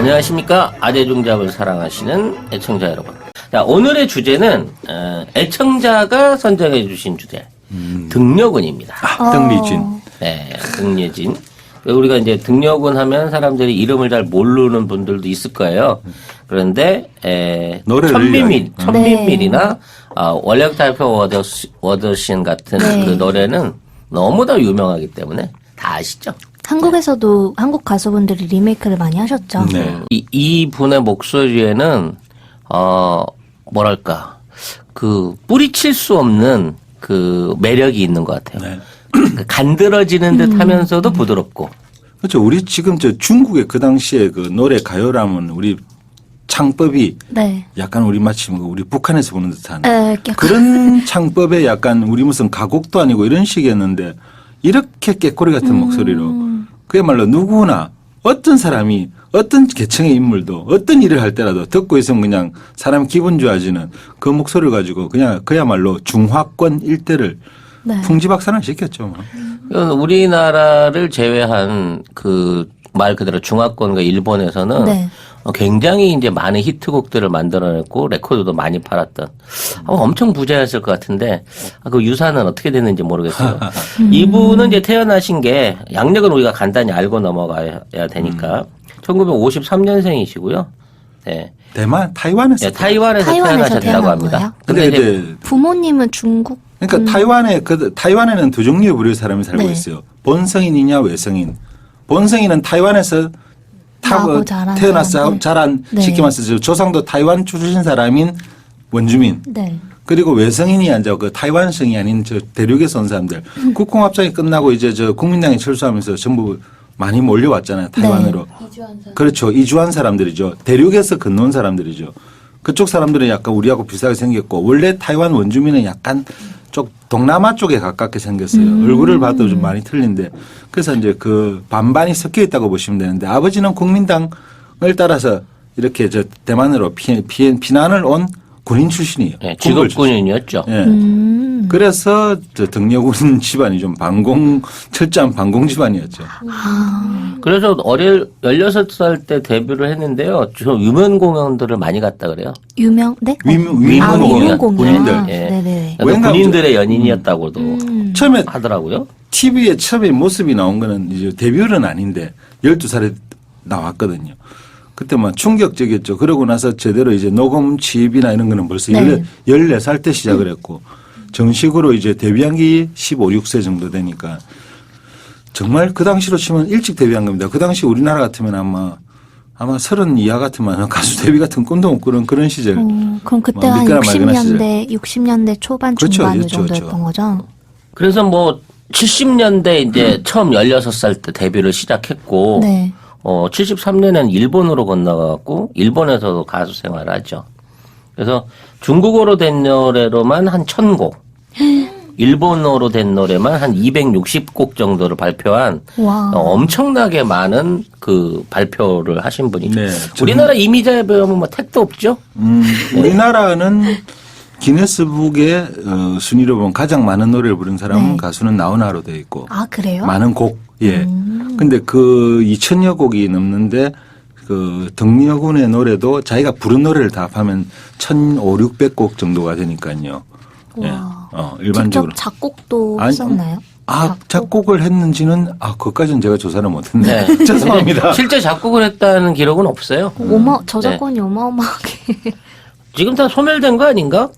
안녕하십니까. 아재중잡을 사랑하시는 애청자 여러분. 자, 오늘의 주제는 애청자가 선정해 주신 주제 등려군입니다. 등리진. 네, 등려진. 우리가 이제 등려군 하면 사람들이 이름을 잘 모르는 분들도 있을 거예요. 그런데 천민밀이나 원력달표 워더신 같은 그 노래는 너무나 유명하기 때문에 다 아시죠? 한국에서도 한국 가수분들이 리메이크를 많이 하셨죠. 네. 이 분의 목소리에는 뭐랄까 그 뿌리칠 수 없는 그 매력이 있는 것 같아요. 네. 간드러지는 듯하면서도 부드럽고. 그렇죠. 우리 지금 저 중국의 그 당시에 그 노래 가요라면 우리 창법이 네. 약간 우리 마치 우리 북한에서 보는 듯한 약간. 그런 창법에 약간 우리 무슨 가곡도 아니고 이런 식이었는데 이렇게 깨꼬리 같은 목소리로 그야말로 누구나 어떤 사람이 어떤 계층의 인물도 어떤 일을 할 때라도 듣고 있으면 그냥 사람 기분 좋아지는 그 목소리를 가지고 그냥 그야말로 중화권 일대를 네. 풍지박산을 시켰죠. 우리나라를 제외한 그 말 그대로 중화권과 일본에서는 네. 굉장히 이제 많은 히트곡들을 만들어냈고 레코드도 많이 팔았던 엄청 부자였을 것 같은데 그 유산은 어떻게 됐는지 모르겠어요. 이분은 이제 태어나신 게 양력은 우리가 간단히 알고 넘어가야 되니까 1953년생이시고요. 네. 대만, 타이완에서. 네, 타이완에서 태어나셨다고 태어난 합니다. 거예요? 근데 이제 부모님은 중국. 그러니까 타이완에는 두 종류의 부류의 사람이 살고 네. 있어요. 본성인이냐 외성인. 본성인은 타이완에서 태어나서 자란 네. 쉽게 말해서 조상도 타이완 출신 사람인 원주민. 네. 그리고 외성인이 아니라 그 타이완성이 아닌 저 대륙에서 온 사람들. 국공합작이 끝나고 이제 저 국민당이 철수하면서 전부 많이 몰려왔잖아요. 타이완으로. 네. 그렇죠. 이주한 사람들이죠. 대륙에서 건너온 사람들이죠. 그쪽 사람들은 약간 우리하고 비슷하게 생겼고 원래 타이완 원주민은 약간 쪽 동남아 쪽에 가깝게 생겼어요. 얼굴을 봐도 좀 많이 틀린데 그래서 이제 그 반반이 섞여 있다고 보시면 되는데 아버지는 국민당을 따라서 이렇게 저 대만으로 피난을 온 군인 출신이에요. 네, 직업 군인이었죠. 예. 그래서 저 등려군 집안이 좀 철저한 반공 집안이었죠. 그래서 16살 때 데뷔를 했는데요. 좀 유명 공연들을 많이 갔다 그래요. 유명? 네? 위문 위문 공연. 군인들. 예. 네네. 그러니까 군인들의 연인이었다고도 처음에 하더라고요. TV에 처음에 모습이 나온 거는 이제 데뷔는 아닌데 12살에 나왔거든요. 그때 막 충격적이었죠. 그러고 나서 제대로 이제 녹음 취입이나 이런 거는 벌써 네. 14살 때 시작을 했고 정식으로 이제 데뷔한 게 15, 16세 정도 되니까 정말 그 당시로 치면 일찍 데뷔한 겁니다. 그 당시 우리나라 같으면 아마 30 이하 같으면 가수 데뷔 같은 꿈도 못 꾸는 그런 시절. 그럼 그때 한 믿거나 말거나 시절. 60년대 초반 그렇죠. 중반 이 그렇죠. 정도였던 거죠. 그래서 뭐 70년대 이제 처음 16살 때 데뷔를 시작했고 네. 73년에는 일본으로 건너가고 일본에서도 가수 생활을 하죠. 그래서 중국어로 된 노래로만 한 1000곡, 일본어로 된 노래만 한 260곡 정도를 발표한 와. 엄청나게 많은 그 발표를 하신 분이죠. 네. 우리나라 이미자에 비하면 뭐 택도 없죠. 우리나라는 기네스북의 순위로 보면 가장 많은 노래를 부른 사람은 네. 가수는 나훈아로 되어 있고 아, 그래요? 많은 곡. 예. 근데 그 2000여 곡이 넘는데 그 등려군의 노래도 자기가 부른 노래를 다 합하면 1,500, 600곡 정도가 되니까요. 예. 와. 일반적으로. 직접 작곡도 아니, 했었나요? 작곡을 했는지는 그것까지는 제가 조사를 못했네. 네. 죄송합니다. 실제 작곡을 했다는 기록은 없어요. 저작권이 어마어마하게. 지금 다 소멸된 거 아닌가?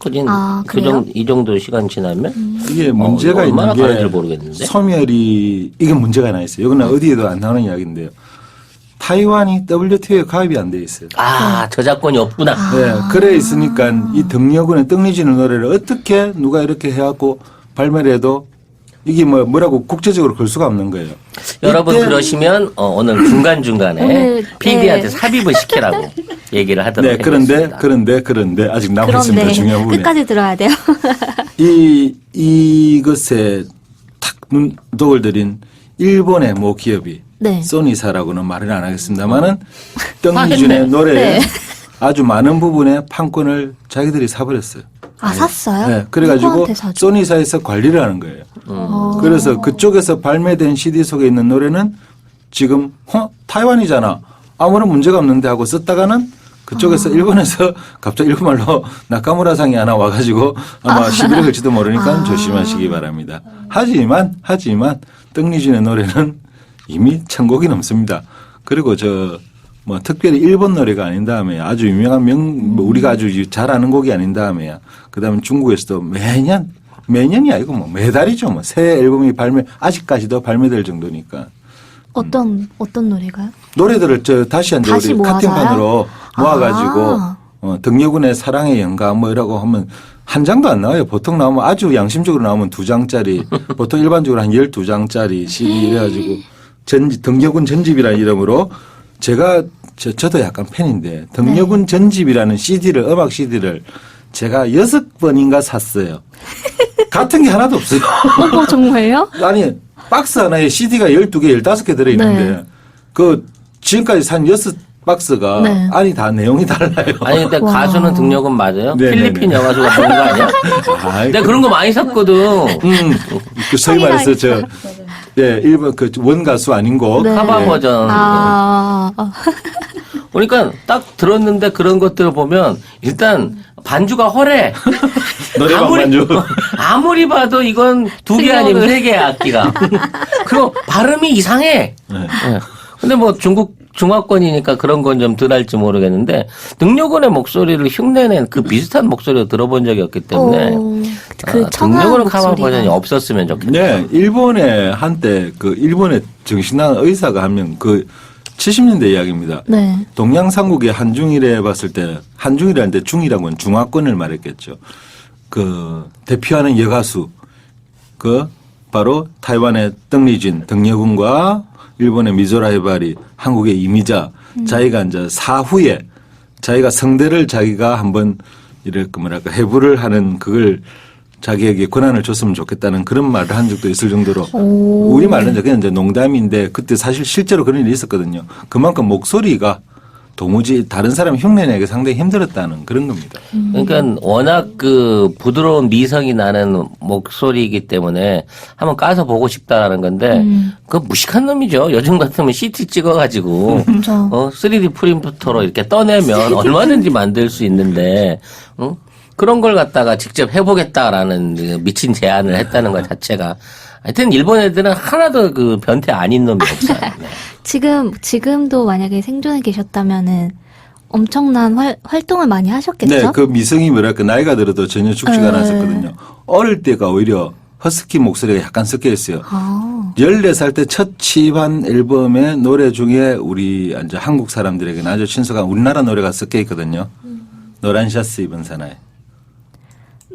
그래요? 이 정도 시간 지나면? 이게 문제가 이거 얼마나 있는 게 가는지 모르겠는데. 소멸이 이게 문제가 하나 있어요. 이거는 어디에도 안 나오는 이야기인데요. 타이완이 WTO에 가입이 안 돼 있어요. 저작권이 없구나. 네, 그래 있으니까 이 등려군의 떡리지는 노래를 어떻게 누가 이렇게 해갖고 발매를 해도 이게 뭐라고 국제적으로 걸 수가 없는 거예요. 여러분 그러시면 오늘 중간중간에 오늘, PD한테 네. 삽입을 시키라고 얘기를 하도록 네, 하겠습니다. 그런데 아직 남아 있습니다. 중요한 부분이. 끝까지 들어야 돼요. 이것에 탁 눈독을 들인 일본의 모 기업이 네. 소니사라고는 말을 안 하겠습니다만은 떡리준의 노래에 네. 아주 많은 부분의 판권을 자기들이 사버렸어요. 샀어요? 네, 그래가지고 누구한테 사죠? 소니사에서 관리를 하는 거예요. 그래서 그쪽에서 발매된 CD 속에 있는 노래는 지금 타이완이잖아. 아무런 문제가 없는데 하고 썼다가는 그쪽에서 일본에서 갑자기 일본말로 나카무라상이 하나 와가지고 아마 시비를 걸지도 모르니까 조심하시기 바랍니다. 하지만 떡리준의 노래는 이미 1000곡이 넘습니다. 그리고 뭐 특별히 일본 노래가 아닌 다음에 아주 유명한 뭐 우리가 아주 잘 아는 곡이 아닌 다음에야 그다음에 중국에서도 매년이 아니고 뭐 매달이죠. 뭐 새 앨범이 아직까지도 발매될 정도니까. 어떤 노래가요? 노래들을 다시 우리 모아서요? 카팅판으로 모아가지고 등려군의 사랑의 영감 뭐 이라고 하면 한 장도 안 나와요. 보통 나오면 아주 양심적으로 나오면 2장짜리 보통 일반적으로 한 12장짜리 CD 이래가지고 등려군 전집이라는 이름으로 저도 약간 팬인데 등려군 전집이라는 음악 CD를 제가 6번인가 샀어요. 같은 게 하나도 없어요. 정말요? 아니 박스 하나에 CD가 12개, 15개 들어있는데 지금까지 산 6박스가 안이 다 내용이 달라요. 아니 근데 가수는 등록은 맞아요? 네네네. 필리핀 여가수가 부른 거 아니야? 내가 그런 거 많이 샀거든. 소위 말해서 일본 원가수 아닌 곡. 카바 버전. 그러니까 딱 들었는데 그런 것들을 보면 일단 반주가 허래. 노래방 반주. 아무리 봐도 이건 2개 아니면 3개야 악기가. 그리고 발음이 이상해. 네. 근데 뭐 중화권이니까 그런 건 좀 덜 할지 모르겠는데 등려군의 목소리를 흉내낸 그 비슷한 목소리로 들어본 적이 없기 때문에 등려군의 카바 버전이 없었으면 좋겠다. 네, 일본에 한때 일본의 정신나는 의사가 한 명 70년대 이야기입니다. 네. 동양삼국의 한중일에 봤을 때 한중일이라는데 중이라고는 중화권을 말했겠죠. 대표하는 여가수 바로 타이완의 떡리진 등려군과 일본의 미조라 히바리, 한국의 이미자, 자기가 이제 사후에 자기가 성대를 자기가 한번 해부를 하는 그걸 자기에게 권한을 줬으면 좋겠다는 그런 말을 한 적도 있을 정도로 우리 말은 그냥 이제 농담인데 그때 사실 실제로 그런 일이 있었거든요. 그만큼 목소리가 도무지 다른 사람 흉내내기 상당히 힘들었다는 그런 겁니다. 그러니까 워낙 부드러운 미성이 나는 목소리이기 때문에 한번 까서 보고 싶다라는 건데 그 무식한 놈이죠. 요즘 같으면 CT 찍어가지고 3D 프린터로 이렇게 떠내면 얼마든지 만들 수 있는데 그런 걸 갖다가 직접 해보겠다라는 미친 제안을 했다는 것 자체가 하여튼 일본 애들은 하나도 변태 아닌 놈이 없어요. 네. 지금도 만약에 생존에 계셨다면은 엄청난 활동을 많이 하셨겠죠? 네, 그 미성이 나이가 들어도 전혀 죽지가 않았었거든요. 어릴 때가 오히려 허스키 목소리가 약간 섞여 있어요. 14살 때 첫 취입한 앨범의 노래 중에 우리 이제 한국 사람들에게는 아주 친숙한 우리나라 노래가 섞여 있거든요. 노란 샤츠 입은 사나이.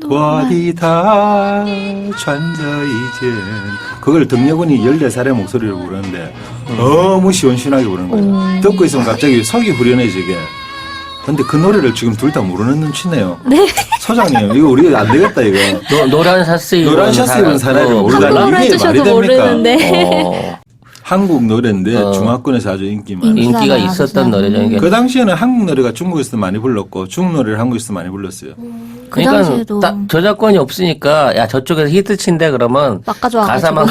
我的他穿着一件 그걸 등려군이 14살의 목소리로 부르는데 너무 시원시원하게 부르는 거예요. 듣고 있으면 갑자기 속이 후련해지게. 근데 그 노래를 지금 둘 다 모르는 눈치네요. 네. 소장님 이거 우리 안 되겠다 이거. 노란 샤츠 입은 사나이를 모르다니 이게 말이 됩니까? 모르는데. 한국 노래인데 중화권에서 아주 인기가 있었던 노래죠. 그 당시에는 한국 노래가 중국에서 많이 불렀고 중국 노래를 한국에서 많이 불렀어요. 그러니까 딱 저작권이 없으니까 야 저쪽에서 히트 친대 그러면 가사만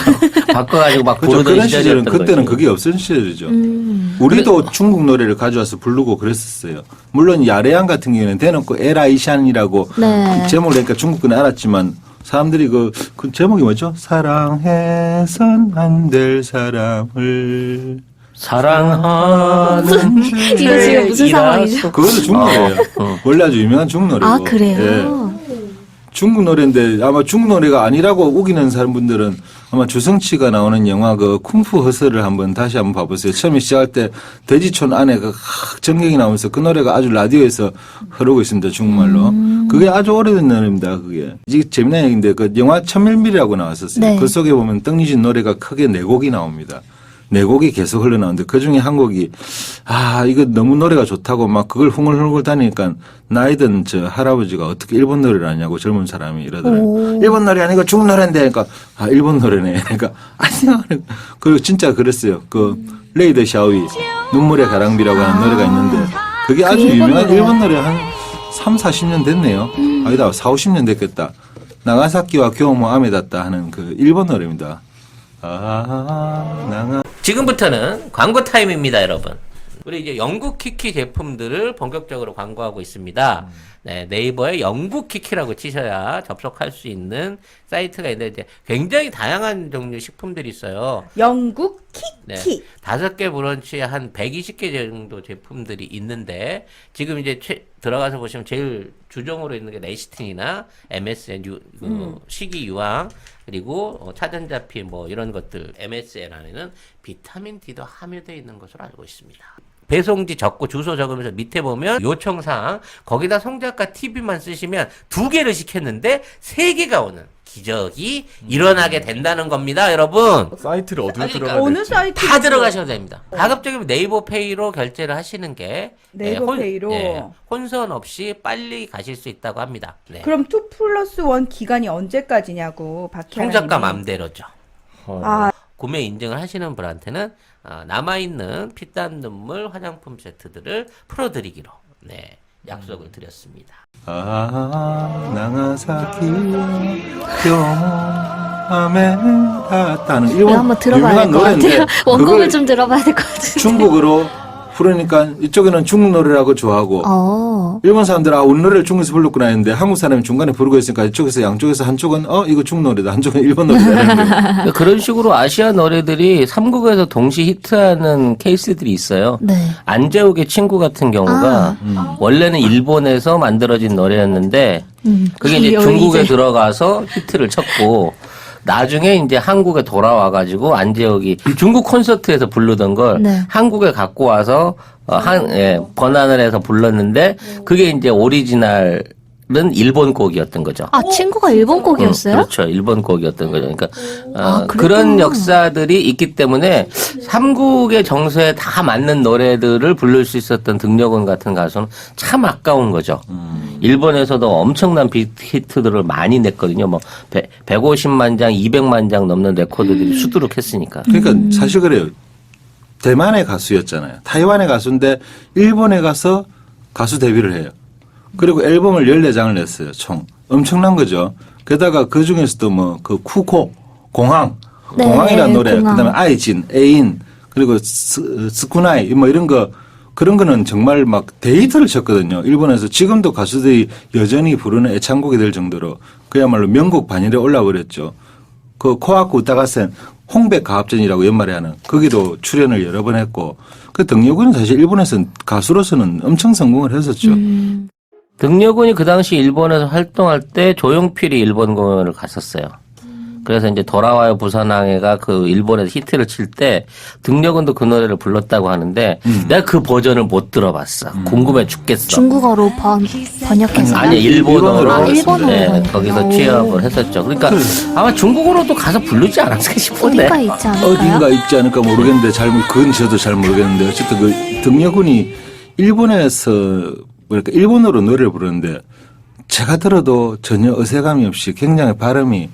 바꿔가지고 막 부르던 시절이었던 거죠. 그때는 그게 없던 시절이죠. 우리도 중국 노래를 가져와서 부르고 그랬었어요. 물론 야레양 같은 경우에는 대놓고 에라이샨이라고 제목을 내니까 중국군은 알았지만 사람들이 그 제목이 뭐죠? 사랑해선 안 될 사람을 사랑하는 이거 지금 무슨 상황이죠? 그거는 중국 노래예요. 원래 아주 유명한 중국 노래고. 아 그래요? 예. 중국 노래인데 아마 중국 노래가 아니라고 우기는 사람분들은 아마 주성치가 나오는 영화 쿵푸 허스를 다시 한번 봐보세요. 처음에 시작할 때 돼지촌 안에 전경이 나오면서 그 노래가 아주 라디오에서 흐르고 있습니다. 중국말로. 그게 아주 오래된 노래입니다. 그게. 이게 재미난 얘기인데 그 영화 천밀밀이라고 나왔었어요. 네. 그 속에 보면 떡리진 노래가 크게 4곡이 나옵니다. 4곡이 계속 흘러나오는데 그중에 한 곡이 이거 너무 노래가 좋다고 막 그걸 흥얼흥얼 다니니까 나이든 저 할아버지가 어떻게 일본 노래를 하냐고 젊은 사람이 이러더라고요. 일본 노래 아니고 중국 노래인데 그러니까 일본 노래네. 그러니까 아니요. 그리고 진짜 그랬어요. 레이더 샤오이 눈물의 가랑비라고 하는 노래가 있는데 그게 아주 유명한 일본 노래 한 3, 40년 됐네요. 아니다 4, 50년 됐겠다. 나가사키와 교모 아메다타 하는 그 일본 노래입니다. 지금부터는 광고 타임입니다, 여러분. 우리 이제 영국 키키 제품들을 본격적으로 광고하고 있습니다. 네, 네이버에 영국 키키라고 치셔야 접속할 수 있는 사이트가 있는데 이제 굉장히 다양한 종류 식품들이 있어요. 영국 네, 키키. 5개 브런치에 한 120개 정도 제품들이 있는데 지금 이제 들어가서 보시면 제일 주종으로 있는 게 레시틴이나 MSN 식이 유황 그리고 차전자피 뭐 이런 것들 MSN 안에는 비타민 D도 함유되어 있는 것으로 알고 있습니다. 배송지 적고 주소 적으면서 밑에 보면 요청사항 거기다 송작가 TV만 쓰시면 2개를 시켰는데 3개가 오는 기적이 일어나게 된다는 겁니다, 여러분. 사이트를 어디로 그러니까 들어가야 어느 될지. 사이트? 다 들어가셔도 됩니다. 가급적이면 네이버 페이로 결제를 하시는 게 네이버 페이로? 혼선 없이 빨리 가실 수 있다고 합니다. 네. 그럼 2+1 기간이 언제까지냐고 박혜아님이. 송작가 맘대로죠. 아, 구매 인증을 하시는 분한테는 남아있는 피땀 눈물 화장품 세트들을 풀어드리기로 약속을 드렸습니다. 나가사키와 닿다는 이거 일본 한번 들어봐야 유명한 될 것 노래인데 같아요. 원곡을 그걸 좀 들어봐야 될 것 같은데. 중국어로 부르니까 이쪽에는 중국 노래라고 좋아하고 일본 사람들은 우리 노래를 중국에서 불렀구나 했는데 한국 사람이 중간에 부르고 있으니까 이쪽에서 양쪽에서 한쪽은 이거 중국 노래다 한쪽은 일본 노래다. 그런 식으로 아시아 노래들이 3국에서 동시 히트하는 케이스들이 있어요. 네. 안재욱의 친구 같은 경우가 원래는 일본에서 만들어진 노래였는데 그게 이제 중국에 들어가서 히트를 쳤고 나중에 이제 한국에 돌아와가지고 안재욱이 중국 콘서트에서 부르던 걸 네. 한국에 갖고 와서 번안을 해서 불렀는데 그게 이제 오리지널은 일본 곡이었던 거죠. 아, 친구가 일본 곡이었어요? 그렇죠. 일본 곡이었던 거죠. 그러니까 그랬구나. 그런 역사들이 있기 때문에 삼국의 정서에 다 맞는 노래들을 부를 수 있었던 등려군 같은 가수는 참 아까운 거죠. 일본에서도 엄청난 빅히트들을 많이 냈거든요. 뭐 150만 장, 200만 장 넘는 레코드들이 수두룩했으니까. 그러니까 사실 그래요. 대만의 가수였잖아요. 타이완의 가수인데 일본에 가서 가수 데뷔를 해요. 그리고 앨범을 14장을 냈어요. 총. 엄청난 거죠. 게다가 그 중에서도 뭐 그 쿠코, 공항, 네, 공항이라는 노래, 공항. 그다음에 아이진, 애인, 그리고 스쿠나이 뭐 이런 거 그런 거는 정말 막 데이터를 쳤거든요. 일본에서 지금도 가수들이 여전히 부르는 애창곡이 될 정도로 그야말로 명곡 반열에 올라버렸죠. 그 코아쿠 우타가센 홍백 가합전이라고 연말에 하는 거기도 출연을 여러 번 했고 그 등려군은 사실 일본에서는 가수로서는 엄청 성공을 했었죠. 등려군이 그 당시 일본에서 활동할 때 조용필이 일본 공연을 갔었어요. 그래서 이제 돌아와요 부산항해가 그 일본에서 히트를 칠 때 등려군도 그 노래를 불렀다고 하는데 내가 그 버전을 못 들어봤어. 궁금해 죽겠어. 중국어로 번역해서. 아니 일본어로 아, 일본어로. 네, 거기서 취업을 했었죠. 그러니까 아마 중국어로도 가서 부르지 않았을까 싶은데. 어딘가 있지 않을까요? 어딘가 있지 않을까 모르겠는데 그건 저도 잘 모르겠는데 어쨌든 그 등려군이 일본에서 뭐랄까 일본어로 노래를 부르는데 제가 들어도 전혀 어색함이 없이 굉장히 발음이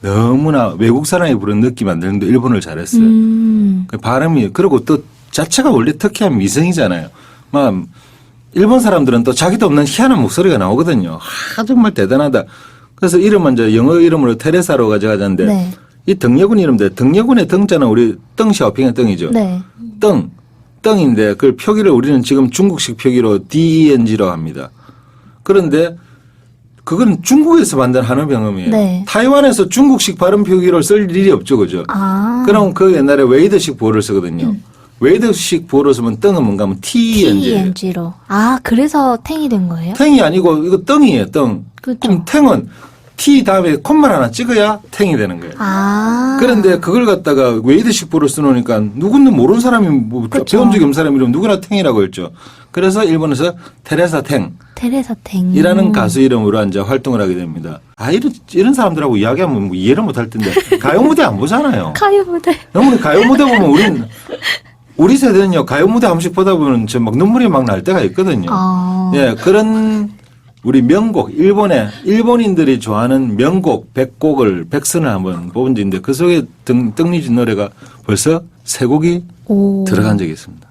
너무나 외국 사람이 부르는 느낌이 안 드는데 일본어를 잘했어요. 그 발음이 그리고 또 자체가 원래 특이한 미성이잖아요. 막 일본 사람들은 또 자기도 없는 희한한 목소리가 나오거든요. 정말 대단하다. 그래서 이름은 이제 영어 이름으로 테레사로 가져가자는데 네. 이 등려군 이름인데 등려군의 등자는 우리 덩 샤오핑의 덩이죠. 네. 덩인데 그 표기를 우리는 지금 중국식 표기로 DENG라고 합니다. 그런데 그건 중국에서 만든 한어병음이에요. 네. 타이완에서 중국식 발음 표기를 쓸 일이 없죠. 그죠? 그럼 그 옛날에 웨이드식 보호를 쓰거든요. 웨이드식 보호를 쓰면 덩은 뭔가 하면 TENG. TNG로. 아, 그래서 탱이 된 거예요? 탱이 아니고 이거 덩이에요. 덩. 그렇죠. 그럼 탱은 T 다음에 콤마를 하나 찍어야 탱이 되는 거예요. 그런데 그걸 갖다가 웨이드식 보호를 써놓으니까 누구는 모르는 사람이 뭐 그렇죠. 배운 적이 없는 사람이 이러면 누구나 탱이라고 했죠. 그래서 일본에서 테레사 탱. 테레사 탱. 이라는 가수 이름으로 이제 활동을 하게 됩니다. 이런 사람들하고 이야기하면 뭐 이해를 못 할 텐데 가요 무대 안 보잖아요. 가요 무대. 너무 가요 무대 보면 우리 세대는요 가요 무대 한 번씩 보다 보면 저 막 눈물이 막 날 때가 있거든요. 예, 그런 우리 명곡 일본인들이 좋아하는 명곡 100곡을 100선을 한번 뽑은 적인데 그 속에 등리진 노래가 벌써 3곡이 들어간 적이 있습니다.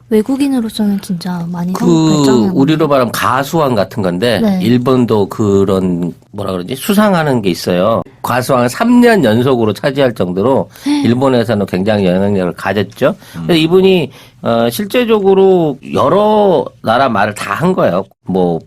외국인으로서는 진짜 많이 그 발전한 우리로 말하면 가수왕 같은 건데 네. 일본도 그런 뭐라 그러지 수상하는 게 있어요. 가수왕을 3년 연속으로 차지할 정도로 일본에서는 굉장히 영향력을 가졌죠. 근데 이분이 실제적으로 여러 나라 말을 다 한 거예요. 뭐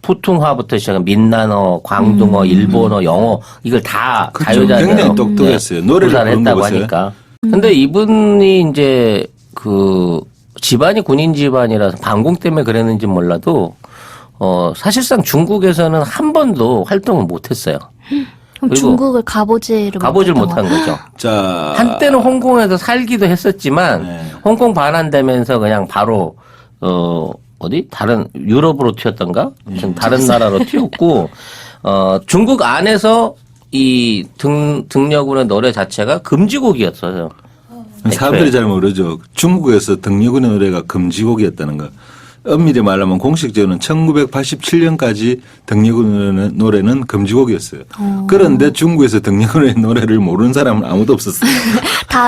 푸퉁화부터 시작한 민난어, 광둥어, 일본어, 영어 이걸 다 그렇죠. 자유자재로 굉장히 똑똑했어요. 노래를 구사를 부른 거 했다고 보세요. 하니까. 근데 이분이 이제 그 집안이 군인 집안이라서 반공 때문에 그랬는지 몰라도 사실상 중국에서는 한 번도 활동을 못했어요. 그럼 그리고 중국을 가보지를 못한 거죠. 자, 한때는 홍콩에서 살기도 했었지만 네. 홍콩 반환되면서 그냥 바로 어디 다른 유럽으로 튀었던가 무슨 다른 나라로 튀었고 중국 안에서 이 등려군의 노래 자체가 금지곡이었어요. 사람들이 잘 모르죠. 중국에서 등려군의 노래가 금지곡이었다는 거. 엄밀히 말하면 공식적으로는 1987년까지 등려군의 노래는 금지곡이었어요. 그런데 중국에서 등려군의 노래를 모르는 사람은 아무도 없었어요.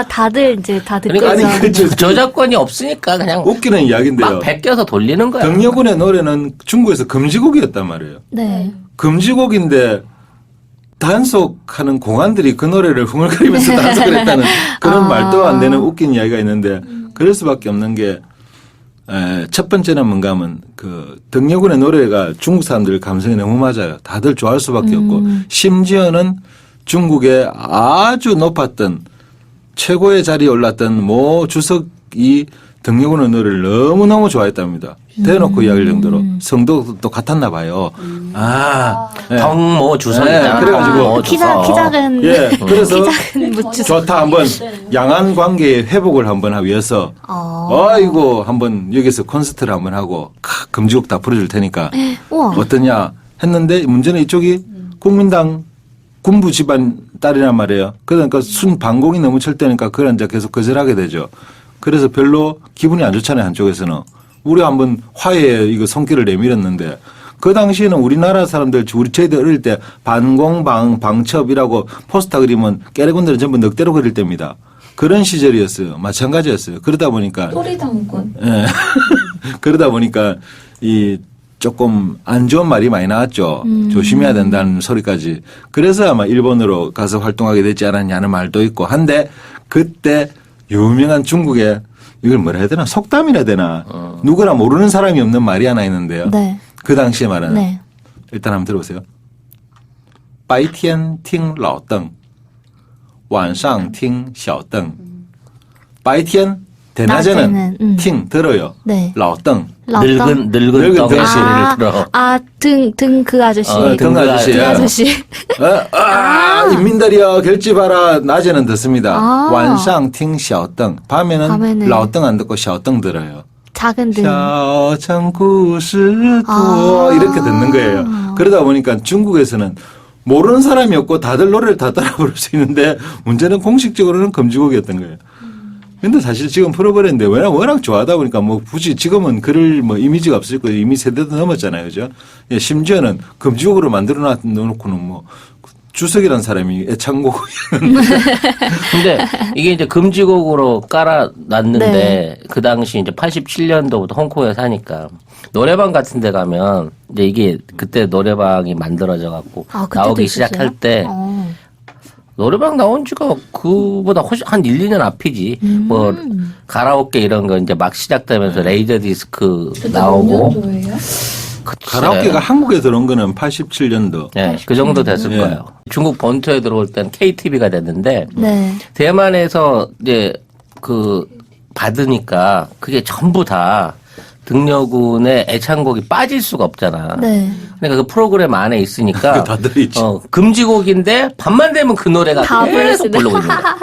다들 이제 다 듣고 그러니까 아니, 그렇죠. 저작권이 없으니까 그냥 웃기는 이야기인데요. 막 베껴서 돌리는 거야. 등려군의 노래는 중국에서 금지곡이었단 말이에요. 네. 금지곡인데 단속하는 공안들이 그 노래를 흥얼거리면서 단속을 했다는 그런 말도 안 되는 웃긴 이야기가 있는데 그럴 수밖에 없는 게 첫 번째는 뭔가 하면 그 등려군의 노래가 중국 사람들 감성에 너무 맞아요. 다들 좋아할 수밖에 없고 심지어는 중국의 아주 높았던 최고의 자리에 올랐던 모 주석이 등려군의 노래를 너무너무 좋아했답니다. 대놓고 이야기할 정도로 성도도 같았나 봐요. 네. 덩모 주석이다. 네, 그래가지고 키 작은 예, 그래서 무주 좋다 한번 양안 관계의 회복을 한번 위해서 아이고 한번 여기서 콘서트를 한번 하고 금지곡 다 풀어줄 테니까 우와. 어떠냐 했는데 문제는 이쪽이 국민당 군부 집안 딸이란 말이에요. 그러니까 순 반공이 너무 철대니까 그걸 이제 계속 거절하게 되죠. 그래서 별로 기분이 안 좋잖아요. 한쪽에서는. 우리 한번 화해에 이거 손길을 내밀었는데 그 당시에는 우리나라 사람들 저희들 어릴 때 반공방 방첩이라고 포스터 그리면 깨래군들은 전부 늑대로 그릴 때입니다. 그런 시절이었어요. 마찬가지였어요. 그러다 보니까 또리당군. 예. 그러다 보니까 이 조금 안 좋은 말이 많이 나왔죠. 조심해야 된다는 소리까지. 그래서 아마 일본으로 가서 활동하게 되지 않았냐는 말도 있고 한데 그때 유명한 중국의 이걸 뭐라 해야 되나 속담이라 해야 되나 누구나 모르는 사람이 없는 말이 하나 있는데요. 네. 그 당시에 말하는 네. 일단 한번 들어보세요. 白天听老邓晚上听小邓 白天대낮에는 낮에는, 팅 들어요. 네. 老邓 늙은 늙은 덩의 덩이. 소리를 들어. 등 그 아저씨. 등 그 아저씨야. 아저씨. 인민들이여 결집하라 낮에는 듣습니다. 아. 晚上听小邓 밤에는 老邓 안 듣고 小邓 들어요. 작은 등. 小城故事多 아. 이렇게 듣는 거예요. 그러다 보니까 중국에서는 모르는 사람이 없고 다들 노래를 다 따라 부를 수 있는데 문제는 공식적으로는 금지곡이었던 거예요. 근데 사실 지금 풀어버렸는데 워낙 좋아하다 보니까 뭐 굳이 지금은 그럴 뭐 이미지가 없을 거예요. 이미 세대도 넘었잖아요. 그죠? 예, 심지어는 금지곡으로 만들어 놓고는 뭐 주석이라는 사람이 애창곡. 근데 이게 이제 금지곡으로 깔아놨는데 네. 그 당시 이제 87년도부터 홍콩에 사니까 노래방 같은 데 가면 이제 이게 그때 노래방이 만들어져 갖고 그때도 나오기 있었어요? 시작할 때 노래방 나온 지가 그보다 훨씬 한 1, 2년 앞이지. 뭐 가라오케 이런 거 이제 막 시작되면서 레이저 디스크 나오고 년도예요? 가라오케가 한국에 들어온 거는 87년도. 네, 그 정도 됐을 예. 거예요. 중국 본토에 들어올 땐 KTV가 됐는데 네. 대만에서 이제 그 받으니까 그게 전부 다 등려군의 애창곡이 빠질 수가 없잖아. 네. 그러니까 그 프로그램 안에 있으니까 다 들어있지. 금지곡인데 밤만 되면 그 노래가 다 계속 부르시네. 부르고 있는 거야.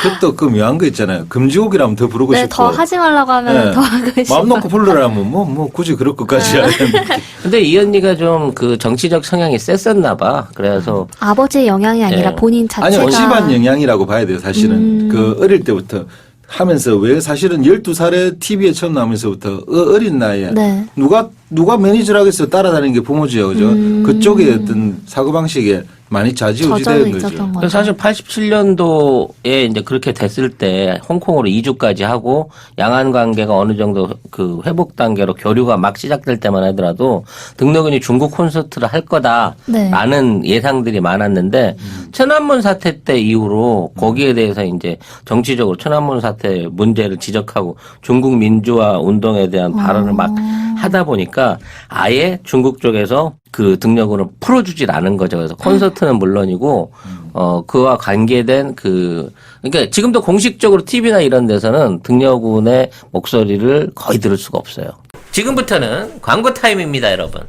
그것도 그 묘한 거 있잖아요. 금지곡이라면 더 부르고 네, 싶고. 더 하지 말라고 하면 예. 더 하고 싶어. 마음 놓고 부르라면 뭐 굳이 그럴 것까지 해야 되는데. 근데 이 언니가 좀 그 정치적 성향이 셌었나 봐. 그래서 아버지의 영향이 아니라 예. 본인 아니 자체가 집안 영향이라고 봐야 돼요. 사실은 그 어릴 때부터 하면서 왜 사실은 12살에 TV에 처음 나오면서부터 어린 나이에 누가 매니저를 하겠어 따라다니는 게 부모지요. 그죠? 그쪽에 어떤 사고방식에 많이 저절로 좌지우지되는 있었던 거죠. 거죠. 그래서 사실 87년도에 이제 그렇게 됐을 때 홍콩으로 이주까지 하고 양안 관계가 어느 정도 그 회복 단계로 교류가 막 시작될 때만 하더라도 등록은이 중국 콘서트를 할 거다라는 예상들이 많았는데 천안문 사태 때 이후로 거기에 대해서 이제 정치적으로 천안문 사태 문제를 지적하고 중국 민주화 운동에 대한 발언을 막 하다 보니까 아예 중국 쪽에서 그 등록은을 풀어주질 않은 거죠. 그래서 콘서트는 물론이고, 그와 관계된 그러니까 지금도 공식적으로 TV나 이런 데서는 등록은의 목소리를 거의 들을 수가 없어요. 지금부터는 광고 타임입니다, 여러분.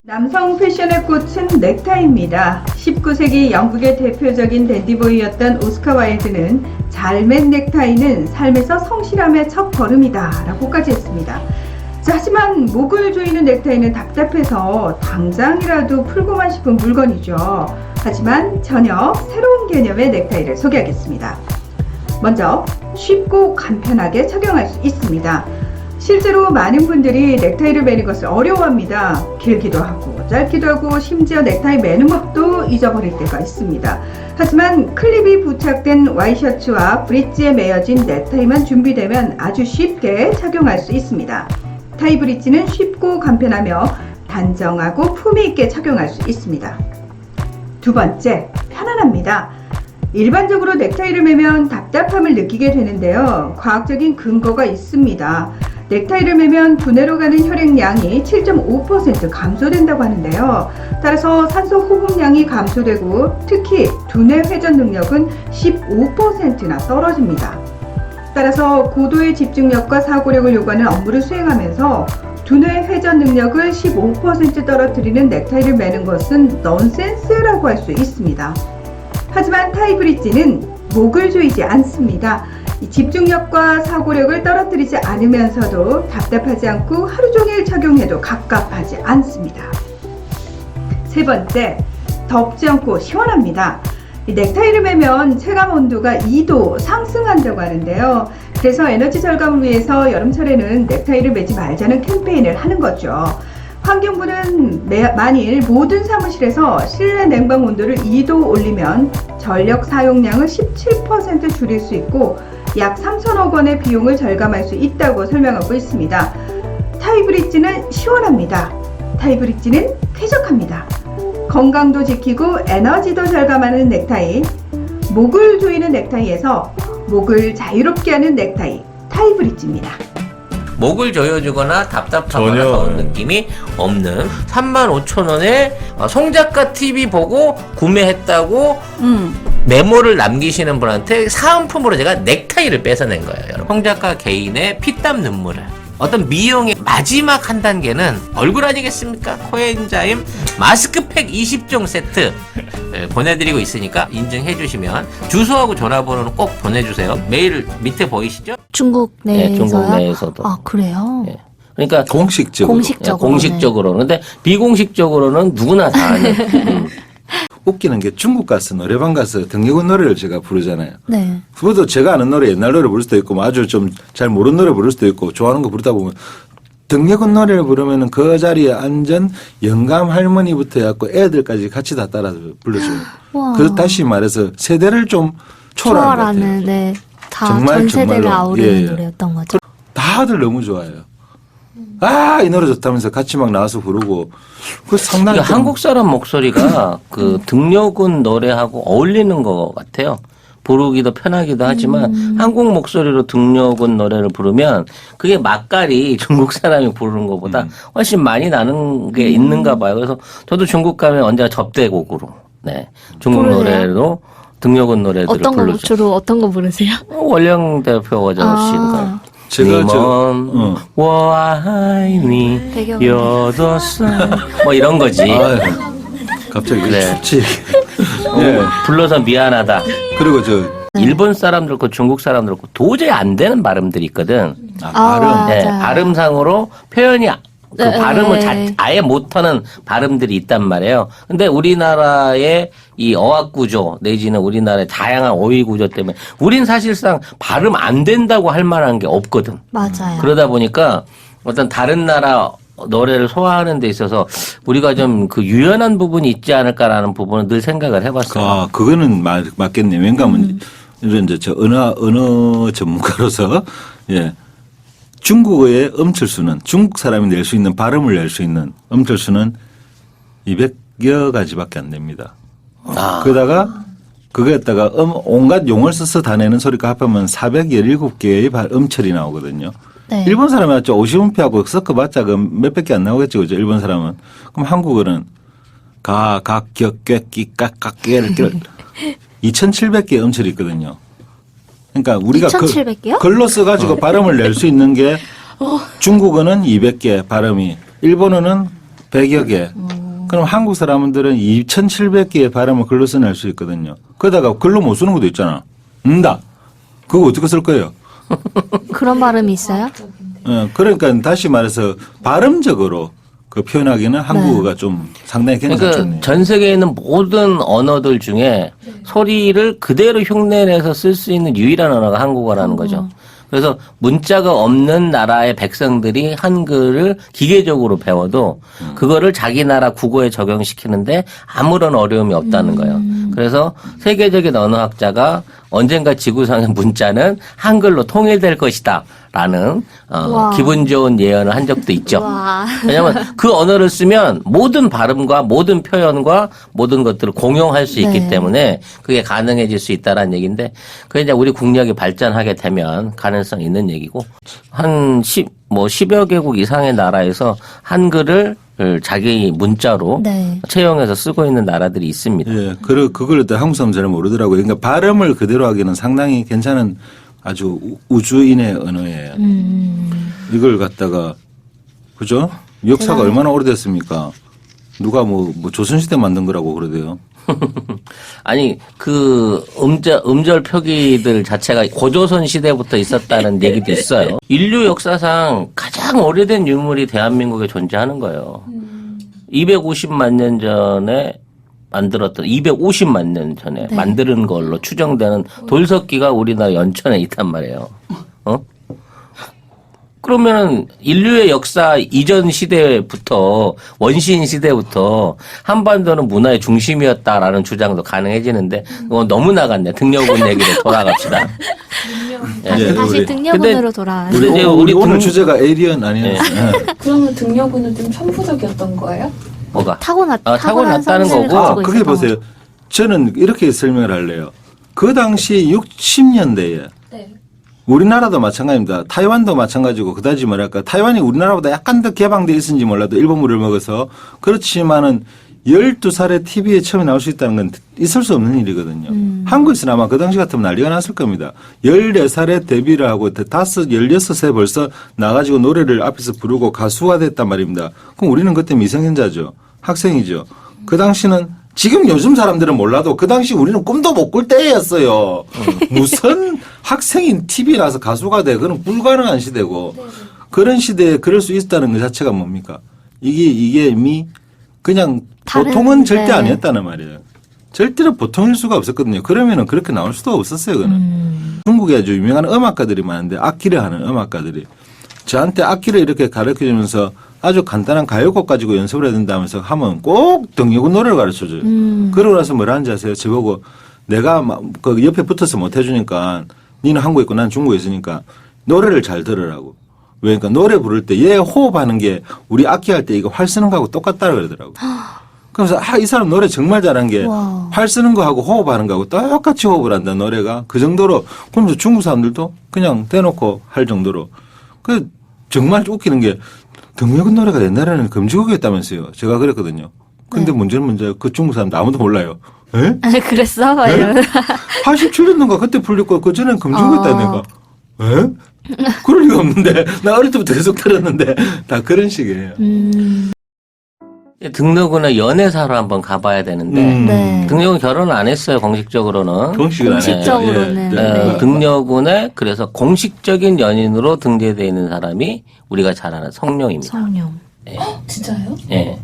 남성 패션의 꽃은 넥타이입니다. 19세기 영국의 대표적인 댄디보이였던 오스카 와일드는 잘 맨 넥타이는 삶에서 성실함의 첫 걸음이다 라고까지 했습니다. 자, 하지만 목을 조이는 넥타이는 답답해서 당장이라도 풀고만 싶은 물건이죠. 하지만 전혀 새로운 개념의 넥타이를 소개하겠습니다. 먼저 쉽고 간편하게 착용할 수 있습니다. 실제로 많은 분들이 넥타이를 매는 것을 어려워합니다. 길기도 하고 짧기도 하고 심지어 넥타이 매는 법도 잊어버릴 때가 있습니다. 하지만 클립이 부착된 와이셔츠와 브릿지에 매어진 넥타이만 준비되면 아주 쉽게 착용할 수 있습니다. 타이 브릿지는 쉽고 간편하며 단정하고 품위 있게 착용할 수 있습니다. 두 번째, 편안합니다. 일반적으로 넥타이를 매면 답답함을 느끼게 되는데요. 과학적인 근거가 있습니다. 넥타이를 매면 두뇌로 가는 혈액량이 7.5% 감소된다고 하는데요. 따라서 산소 호흡량이 감소되고 특히 두뇌 회전 능력은 15%나 떨어집니다. 따라서 고도의 집중력과 사고력을 요구하는 업무를 수행하면서 두뇌 회전 능력을 15% 떨어뜨리는 넥타이를 매는 것은 넌센스라고 할 수 있습니다. 하지만 타이 브릿지는 목을 조이지 않습니다. 집중력과 사고력을 떨어뜨리지 않으면서도 답답하지 않고 하루 종일 착용해도 갑갑하지 않습니다. 세 번째, 덥지 않고 시원합니다. 이 넥타이를 매면 체감 온도가 2도 상승한다고 하는데요. 그래서 에너지 절감을 위해서 여름철에는 넥타이를 매지 말자는 캠페인을 하는 거죠. 환경부는 만일 모든 사무실에서 실내 냉방 온도를 2도 올리면 전력 사용량을 17% 줄일 수 있고 약 3천억 원의 비용을 절감할 수 있다고 설명하고 있습니다. 타이 브릿지는 시원합니다. 타이 브릿지는 쾌적합니다. 건강도 지키고 에너지도 절감하는 넥타이, 목을 조이는 넥타이에서 목을 자유롭게 하는 넥타이, 타이 브릿지입니다. 목을 조여주거나 답답하거나 전혀. 더운 느낌이 없는 35,000원에 송작가 TV 보고 구매했다고 메모를 남기시는 분한테 사은품으로 제가 넥타이를 뺏어낸 거예요. 여러분. 송작가 개인의 피땀 눈물을 어떤 미용의 마지막 한 단계는 얼굴 아니겠습니까? 코엔자임 마스크팩 20종 세트 보내드리고 있으니까 인증해 주시면 주소하고 전화번호는 꼭 보내주세요. 메일 밑에 보이시죠? 중국 네, 내에서요? 중국 내에서도. 아, 그래요? 예. 그러니까 공식적으로. 공식적으로는. 근데 비공식적으로는 누구나 다 아는. 웃기는 게 중국 가서 노래방 가서 등려군 노래를 제가 부르잖아요. 네. 그것도 제가 아는 노래 옛날 노래 부를 수도 있고 뭐 아주 좀 잘 모르는 노래 부를 수도 있고 좋아하는 거 부르다 보면 등려군 노래를 부르면은 그 자리에 앉은 영감 할머니부터 해갖고 애들까지 같이 다 따라서 불러줘요. 와. 그 다시 말해서 세대를 좀 초월하는 것 같아요. 초월하는, 네. 다 정말, 전 세대를 정말로. 아우르는 예, 예. 노래였던 거죠. 다들 너무 좋아해요. 아, 이 노래 좋다면서 같이 막 나와서 부르고 그 상당히 그러니까 한국 사람 목소리가 그 등려군 노래하고 어울리는 것 같아요. 부르기도 편하기도 하지만 한국 목소리로 등려군 노래를 부르면 그게 맛깔이 중국 사람이 부르는 것보다 훨씬 많이 나는 게 있는가 봐요. 그래서 저도 중국 가면 언제나 접대곡으로 네 중국 부르세요? 노래로 등려군 노래들을 어떤 거, 부르죠. 주로 어떤 거 부르세요? 원령 대표가 저씨가 제가我爱你 배경은 여덟 살 뭐 이런 거지. 아유, 갑자기 그래. 좋지. 예. 불러서 미안하다. 그리고 저 일본 사람들 고 중국 사람들 고 도저히 안 되는 발음들이 있거든. 발음. 네, 맞아요. 발음상으로 표현이 그 네. 발음을 아예 못하는 발음들이 있단 말이에요. 근데 우리나라의 이 어학 구조 내지는 우리나라의 다양한 어휘 구조 때문에 우린 사실상 발음 안 된다고 할 만한 게 없거든. 맞아요. 그러다 보니까 어떤 다른 나라 노래를 소화하는 데 있어서 우리가 좀 그 유연한 부분이 있지 않을까라는 부분은 늘 생각을 해봤어요. 아, 그거는 맞겠네요. 왜냐하면 이런 이제 저 언어 전문가로서 예. 중국어의 음철수는 중국 사람이 낼 수 있는 발음을 낼 수 있는 음철수는 200여 가지밖에 안 됩니다. 그러다가 그거에다가 온갖 용어를 써서 다 내는 소리가 합하면 417개의 음철이 나오거든요. 네. 일본 사람이 맞죠? 50음표하고 섞어봤자 그 몇백 개 안 나오겠죠. 그죠? 일본 사람은. 그럼 한국어는 가, 격, 꾀, 깨를 2,700개의 음철이 있거든요. 그러니까 우리가 2,700개요? 글로 써가지고 발음을 낼 수 있는 게 중국어는 200개 발음이, 일본어는 100여 개. 그럼 한국 사람들은 2,700개의 발음을 글로 써낼 수 있거든요. 그러다가 글로 못 쓰는 것도 있잖아. 다 그거 어떻게 쓸 거예요? 그런 발음이 있어요? 그러니까 다시 말해서 발음적으로 그 표현하기는 한국어가 좀 상당히 괜찮죠. 그러니까 전 세계에 있는 모든 언어들 중에 소리를 그대로 흉내내서 쓸 수 있는 유일한 언어가 한국어라는 거죠. 그래서 문자가 없는 나라의 백성들이 한글을 기계적으로 배워도 그거를 자기 나라 국어에 적용시키는데 아무런 어려움이 없다는 거예요. 그래서 세계적인 언어학자가 언젠가 지구상의 문자는 한글로 통일될 것이다. 라는 기분 좋은 예언을 한 적도 있죠. 와. 왜냐하면 그 언어를 쓰면 모든 발음과 모든 표현과 모든 것들을 공용할 수 있기 네. 때문에 그게 가능해질 수 있다라는 얘기인데 그게 이제 우리 국력이 발전하게 되면 가능성이 있는 얘기고 한 10여 개국 이상의 나라에서 한글을 자기 문자로 네. 채용해서 쓰고 있는 나라들이 있습니다. 예, 그걸 또 한국 사람 잘 모르더라고요. 그러니까 발음을 그대로 하기는 상당히 괜찮은 아주 우주인의 언어예요. 이걸 갖다가 그죠? 역사가 얼마나 오래됐습니까? 누가 뭐 조선시대 만든 거라고 그러대요. 아니 그 음절 표기들 자체가 고조선 시대부터 있었다는 얘기도 있어요. 인류 역사상 가장 오래된 유물이 대한민국에 존재하는 거예요. 250만 년 전에 만들었던 250만 년 전에 네. 만드는 걸로 추정되는 돌석기가 우리나라 연천에 있단 말이에요. 그러면은 인류의 역사 이전 시대부터 원시인 시대부터 한반도는 문화의 중심이었다라는 주장도 가능해지는데 그건 너무 나갔네. 등려군 얘기로 돌아갑시다. 예, 다시 우리- 등려군으로 돌아와요. 우리 이제 우리 오늘 등- 주제가 에이리언 아니었어요. 그러면 등려군은 좀 천부적이었던 거예요? 뭐가? 타고났다는 타고났다는 성질을 거고. 가지고 그게 있었던 보세요. 저는 이렇게 설명을 할래요. 그 당시 60년대에 네. 우리나라도 마찬가지입니다. 타이완도 마찬가지고 그다지 뭐랄까 타이완이 우리나라보다 약간 더 개방돼 있은지 몰라도 일본물을 먹어서 그렇지만은 12살에 TV에 처음에 나올 수 있다는 건 있을 수 없는 일이거든요. 한국에서는 아마 그 당시 같으면 난리가 났을 겁니다. 14살에 데뷔를 하고 16세 벌써 나가지고 노래를 앞에서 부르고 가수가 됐단 말입니다. 그럼 우리는 그때 미성년자죠. 학생이죠. 그 당시는 지금 요즘 사람들은 몰라도 그 당시 우리는 꿈도 못 꿀 때였어요. 무슨 학생인 TV에 나서 가수가 돼. 그건 불가능한 시대고 그런 시대에 그럴 수 있다는 것 자체가 뭡니까? 이게 이미 그냥 보통은 절대 네. 아니었다는 말이에요. 절대로 보통일 수가 없었거든요. 그러면은 그렇게 나올 수도 없었어요. 그는. 중국에 아주 유명한 음악가들이 많은데 악기를 하는 음악가들이 저한테 악기를 이렇게 가르쳐 주면서 아주 간단한 가요곡 가지고 연습을 해야 된다면서 하면 꼭 등려군 노래를 가르쳐 줘요. 그러고 나서 뭐라 하는지 아세요? 저보고 내가 막 그 옆에 붙어서 못 해주니까 니는 한국에 있고 난 중국에 있으니까 노래를 잘 들으라고. 왜? 그러니까 노래 부를 때 얘 호흡하는 게 우리 악기 할 때 이거 활 쓰는 거하고 똑같다 그러더라고. 그래서 이 사람 노래 정말 잘한 게 활 쓰는 거하고 호흡하는 거하고 똑같이 호흡을 한다 노래가 그 정도로 그러면서 중국 사람들도 그냥 대놓고 할 정도로 그 정말 웃기는 게 등려군 노래가 옛날에는 금지곡이었다면서요. 제가 그랬거든요. 근데 문제는 그 중국 사람들 아무도 몰라요. 에? 그랬어? 막 네? 이러면. 87년도인가 그때 풀렸고 그 전에는 금지곡이었다 내가. 에? 그럴 리가 없는데 나 어릴 때부터 계속 들었는데 다 그런 식이에요. 등록은은 연애사로 한번 가봐야 되는데 네. 등록은 결혼을 안 했어요. 공식적으로는. 공식은 안 해요. 공식적으로는. 예. 네. 등려군에 그래서 공식적인 연인으로 등재되어 있는 사람이 우리가 잘 아는 성룡입니다. 성룡. 진짜요? 예.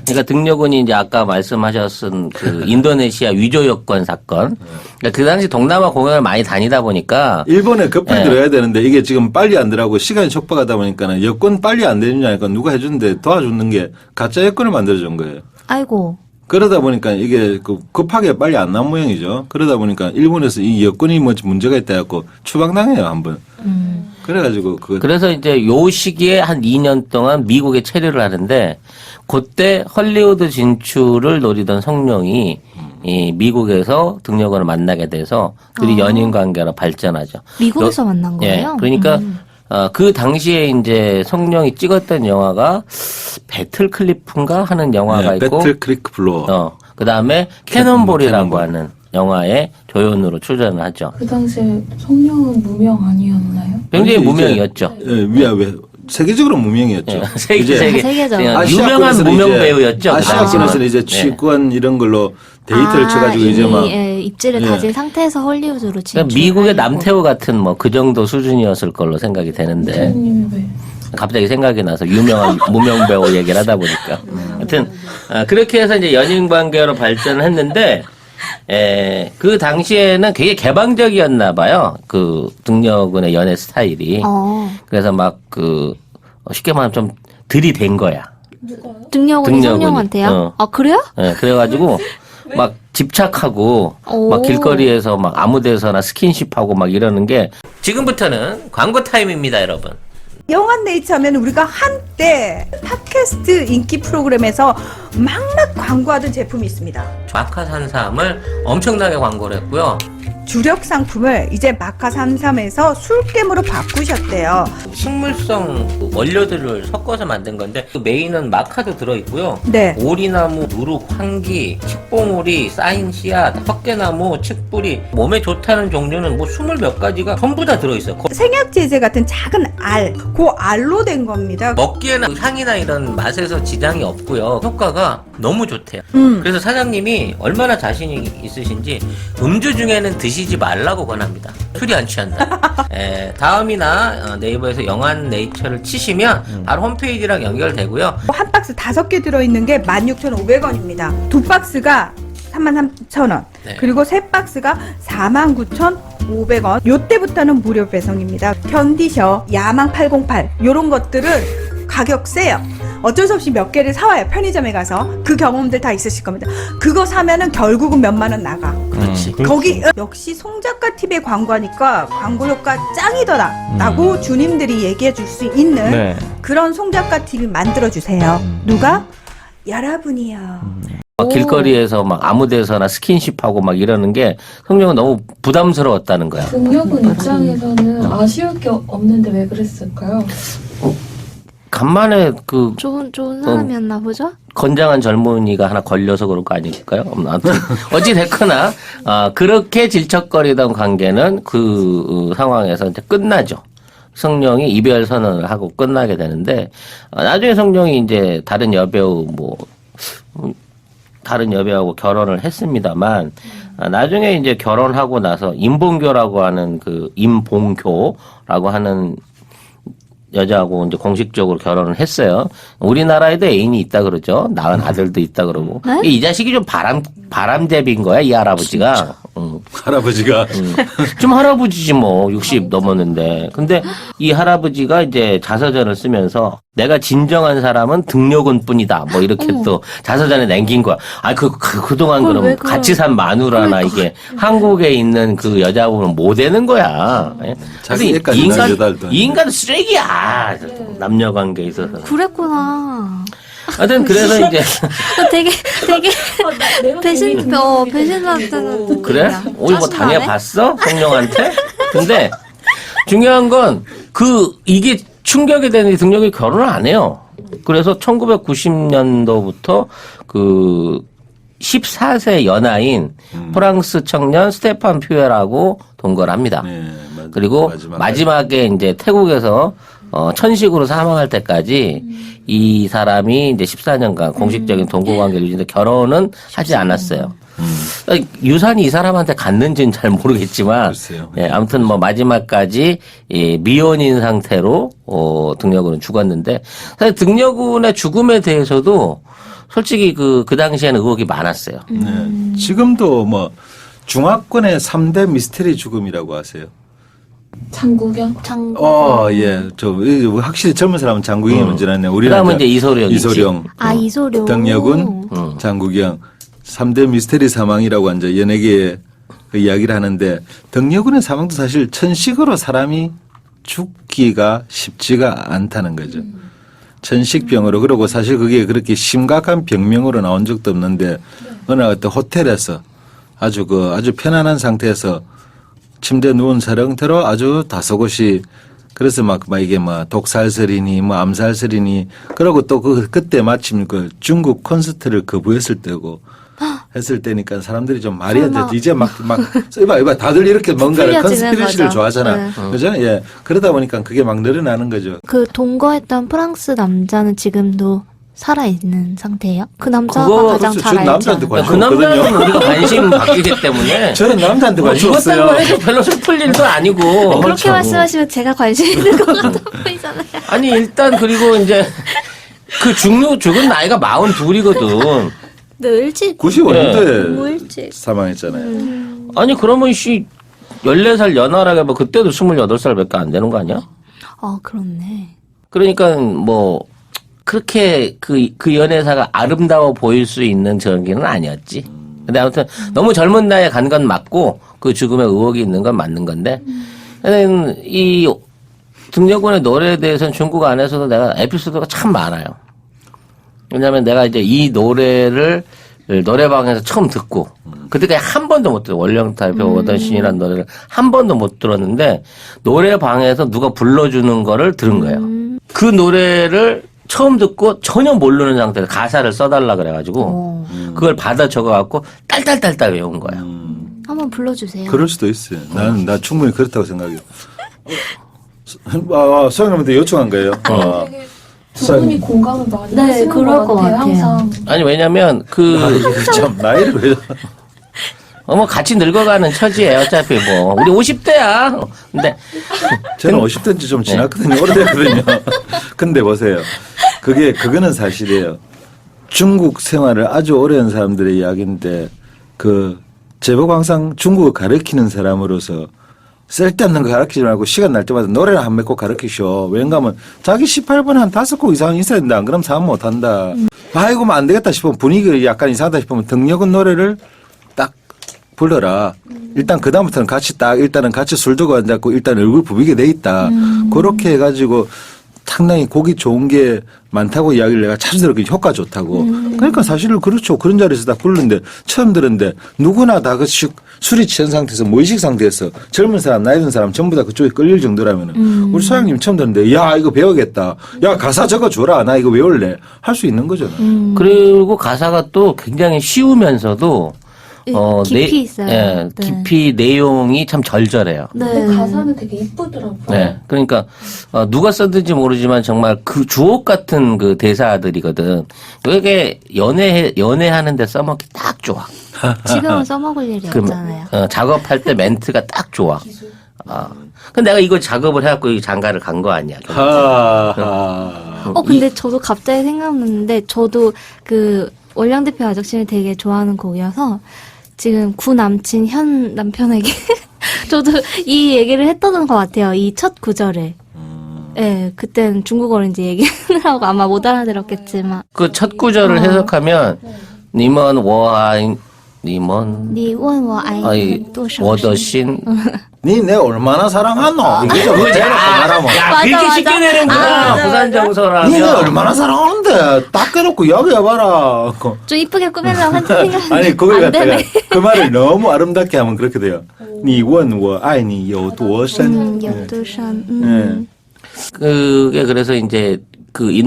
그러니까 등려군이 이제 아까 말씀하셨은 그 인도네시아 위조 여권 사건. 그러니까 그 당시 동남아 공연을 많이 다니다 보니까 일본에 급히 예. 들어야 되는데 이게 지금 빨리 안 들어가고 시간이 촉박하다 보니까는 여권 빨리 안 되느냐니까 누가 해주는데 도와주는 게 가짜 여권을 만들어준 거예요. 아이고. 그러다 보니까 이게 그 급하게 빨리 안 나온 모양이죠. 그러다 보니까 일본에서 이 여권이 뭐 문제가 있다 해갖고 추방당해요, 한 번. 그래가지고 그래서 이제 요 시기에 한 2년 동안 미국에 체류를 하는데 그때 헐리우드 진출을 노리던 성룡이 이 미국에서 등려군을 만나게 돼서 둘이 연인 관계로 발전하죠. 미국에서 만난 예. 거예요? 그러니까 그 당시에 이제 성룡이 찍었던 영화가 배틀 클리프인가 하는 영화가 네, 있고 배틀 크리크 블로어. 그다음에 캐논볼이라고 캐논볼. 하는 영화의 조연으로 출연을 하죠. 그 당시에 성룡은 무명 아니었나요? 굉장히 근데 이제 무명이었죠. 왜 세계적으로 무명이었죠. 예, 세계적으로. 유명한 무명 배우였죠. 그 아시아권에서는 당시는. 이제 네. 취권 이런 걸로 데이트를 쳐가지고 이미, 이제 막 예, 입지를 예. 다진 상태에서 헐리우드로 진출. 그러니까 미국의 남태우 같은 뭐 그 정도 수준이었을 걸로 생각이 되는데 선생님이 왜? 갑자기 생각이 나서 유명한 무명 배우 얘기를 하다 보니까 하여튼 그렇게 해서 이제 연인 관계로 발전을 했는데 그 당시에는 되게 개방적이었나 봐요. 그 등려군의 연애 스타일이. 그래서 막 그 쉽게 말하면 좀 들이댄 거야. 등려군이 등려군이. 성룡한테요? 아 그래요? 예, 그래가지고 막 집착하고 오. 막 길거리에서 막 아무데서나 스킨십하고 막 이러는 게 지금부터는 광고 타임입니다, 여러분. 영한네이처 하면 우리가 한때 팟캐스트 인기 프로그램에서 막막 광고하던 제품이 있습니다. 마카산삼을 엄청나게 광고를 했고요. 주력 상품을 이제 마카33에서 술겜으로 바꾸셨대요. 식물성 그 원료들을 섞어서 만든 건데 그 메인은 마카도 들어있고요. 네. 오리나무, 누룩, 황기, 칡봉오리, 쌓인 씨앗, 헛개나무, 칡뿌리 몸에 좋다는 종류는 뭐 20몇 가지가 전부 다 들어있어요. 생약 제제 같은 작은 알, 그 알로 된 겁니다. 먹기에는 향이나 이런 맛에서 지장이 없고요. 효과가 너무 좋대요. 그래서 사장님이 얼마나 자신이 있으신지 음주 중에는 드시지 말라고 권합니다. 술이 안 취한다. 다음이나 네이버에서 영한네이처를 치시면 바로 홈페이지랑 연결되고요. 한 박스 5개 들어있는 게 16,500원입니다. 두 박스가 33,000원. 네. 그리고 세 박스가 49,500원. 요때부터는 무료 배송입니다. 견디셔, 야망 808 요런 것들은 가격 세요. 어쩔 수 없이 몇 개를 사와요. 편의점에 가서. 그 경험들 다 있으실 겁니다. 그거 사면은 결국은 몇만 원 나가. 그렇지. 거기 역시 송작가 TV에 광고하니까 광고 효과 짱이더라 라고 주님들이 얘기해 줄 수 있는 네. 그런 송작가 TV 만들어 주세요. 누가? 여러분이요. 막 길거리에서 막 아무데서나 스킨십하고 막 이러는 게 성룡은 너무 부담스러웠다는 거야. 등려군 입장에서는 아쉬울 게 없는데 왜 그랬을까요? 간만에 그 좋은 사람이었나 보죠? 건장한 젊은이가 하나 걸려서 그럴 거 아닐까요? 아무튼 어찌 됐거나 그렇게 질척거리던 관계는 그 상황에서 이제 끝나죠. 성룡이 이별 선언을 하고 끝나게 되는데 나중에 성룡이 이제 다른 여배우하고 결혼을 했습니다만 나중에 이제 결혼하고 나서 임봉교라고 하는 임봉교라고 하는 여자하고 이제 공식적으로 결혼을 했어요. 우리나라에도 애인이 있다 그러죠. 낳은 아들도 있다 그러고. 네? 이 자식이 좀 바람잡이인 거야, 이 할아버지가. 할아버지가 좀 할아버지지 뭐 60 넘었는데. 근데 이 할아버지가 이제 자서전을 쓰면서 내가 진정한 사람은 등려군뿐이다. 뭐 이렇게 또 자서전에 남긴 거야. 그동안 그걸 그럼 왜 그래? 같이 산 마누라나 이게 한국에 있는 그 여자분은 못 되는 거야. 예? 자기 그래서 애까지 남겨달더니. 이 인간은 쓰레기야. 남녀 관계에 있어서. 그랬구나. 하여튼 그래서 이제 되게 내가 배신한테는 그래? 오늘 뭐 당해봤어? 성룡한테? 근데 중요한 건 이게 충격이 되는 게 등록이 결혼을 안 해요. 그래서 1990년도부터 14세 연하인 프랑스 청년 스테판 퓨에라고 동거를 합니다. 네, 그리고 마지막에 이제 태국에서 천식으로 사망할 때까지 이 사람이 이제 14년간 공식적인 동거 관계를 유지했는데 결혼은 하지 않았어요. 유산이 이 사람한테 갔는지는 잘 모르겠지만, 글쎄요. 예, 아무튼 뭐 마지막까지 미혼인 상태로 등려군은 죽었는데 사실 등려군의 죽음에 대해서도 솔직히 그 당시에는 의혹이 많았어요. 네. 지금도 뭐 중화권의 3대 미스테리 죽음이라고 하세요. 장국영? 예. 확실히 젊은 사람은 장국영이 먼저 났네. 그다음은 이제 이소룡이지. 이소룡. 이소룡. 덕여군, 장국영. 3대 미스테리 사망이라고 이제 연예계에 그 이야기를 하는데 덕여군의 사망도 사실 천식으로 사람이 죽기가 쉽지가 않다는 거죠. 천식병으로. 그리고 사실 그게 그렇게 심각한 병명으로 나온 적도 없는데 어느 어떤 호텔에서 아주 편안한 상태에서 침대에 누운 사령태로 아주 다소곳이 그래서 막 이게 독살설이니 암살설이니 그러고 또 그때 마침 그 중국 콘서트를 거부했을 때고 했을 때니까 사람들이 좀 말이 안 돼. 이제 막 이봐 다들 이렇게 뭔가를 컨스피러시를 좋아하잖아. 네. 그죠? 예. 그러다 보니까 그게 막 늘어나는 거죠. 그 동거했던 프랑스 남자는 지금도 살아있는 상태예요? 그 남자가 그거 가장 그렇죠. 잘 전 알지 남자한테 않아요? 관심 그 남자는 없거든요. 우리가 관심 바뀌기 때문에 저는 남자한테 관심 죽었다고 없어요. 해도 별로 슬플 일도 아니고. 그렇게 그렇죠. 말씀하시면 제가 관심 있는 것 같아 보이잖아요. 아니 일단 그리고 이제 그 죽은 나이가 42이거든. 네, 일찍 95년도에 너무 일찍. 사망했잖아요. 아니 그러면 14살 연하라고 하면 그때도 28살밖에 안 되는 거 아니야? 그렇네. 그러니까 뭐 그렇게 그 연애사가 아름다워 보일 수 있는 전기는 아니었지. 근데 아무튼 너무 젊은 나이에 간 건 맞고 그 죽음에 의혹이 있는 건 맞는 건데 이 등려군의 노래에 대해서는 중국 안에서도 내가 에피소드가 참 많아요. 왜냐하면 내가 이제 이 노래를 노래방에서 처음 듣고 그때까지 한 번도 못 들어. 원령타입의 워더신이라는 노래를 한 번도 못 들었는데 노래방에서 누가 불러주는 거를 들은 거예요. 그 노래를 처음 듣고 전혀 모르는 상태에서 가사를 써달라 그래가지고 그걸 받아 적어갖고 딸딸딸딸 외운 거예요. 한번 불러주세요. 그럴 수도 있어요. 나 충분히 그렇다고 생각해요. 소영님한테 요청한 거예요. 되게 두 분이 공감을 많이 네, 하시는 그럴 것 것 같아요. 같아요. 항상. 아니 왜냐면 참 나이를 왜 뭐 같이 늙어가는 처지예요. 어차피 뭐 우리 50대야. 근데 저는 50대인지 좀 지났거든요. 오래됐거든요. 근데 보세요. 그거는 사실이에요. 중국 생활을 아주 오래 한 사람들의 이야기인데 제법 항상 중국을 가르치는 사람으로서 쓸데없는 거 가르치지 말고 시간 날 때마다 노래를 한 몇 곡 가르치셔. 왠가 하면 자기 18번에 한 5곡 이상 있어야 된다. 안 그러면 사람 못 한다. 아이고, 뭐 안 되겠다 싶으면 분위기가 약간 이상하다 싶으면 등려군 노래를 딱 불러라. 일단 그다음부터는 일단은 같이 술 두고 앉았고 일단 얼굴 부비게 돼 있다. 그렇게 해가지고 상당히 곡이 좋은 게 많다고 이야기를 내가 자주 들었고 효과 좋다고. 그러니까 사실은 그렇죠. 그런 자리에서 다 부르는데 처음 들었는데 누구나 다 술이 취한 상태에서 무의식 상태에서 젊은 사람 나이 든 사람 전부 다 그쪽에 끌릴 정도라면은 우리 소장님 처음 들었는데 야 이거 배우겠다. 야 가사 적어줘라. 나 이거 외울래. 할 수 있는 거잖아. 그리고 가사가 또 굉장히 쉬우면서도 깊이 있어요. 예, 네. 깊이 내용이 참 절절해요. 근데 가사는 되게 이쁘더라고요. 네. 그러니까, 누가 썼는지 모르지만 정말 그 주옥 같은 그 대사들이거든. 이게 연애하는데 써먹기 딱 좋아. 지금은 써먹을 일이 그, 없잖아요. 작업할 때 멘트가 딱 좋아. 기술. 근데 내가 이거 작업을 해갖고 이 장가를 간 거 아니야. 근데 저도 갑자기 생각났는데 저도 그 원량대표 아저씨를 되게 좋아하는 곡이어서 지금 구 남친 현 남편에게 저도 이 얘기를 했던 것 같아요. 이 첫 구절을. 네, 그땐 중국어를 이제 얘기하느라고 아마 못 알아들었겠지만. 그 첫 구절을 해석하면, 니먼 워아인, 니먼, 你问我爱多少 워더신. 니 내 얼마나 사랑하노? 이거죠. 그거 대놓고 말하면. 야, 맞아, 그렇게 맞아. 쉽게 내는구나. 부산 정서라면. 니네 얼마나 사랑하는데 딱 깨놓고 이야기해봐라. 좀 이쁘게 꾸밀려고 한 생각. 아니 그걸 안 갖다가 되네. 그 말을 너무 아름답게 하면 그렇게 돼요. 你问我爱你有多深? 有多深? 네. 그게 그래서 이제 이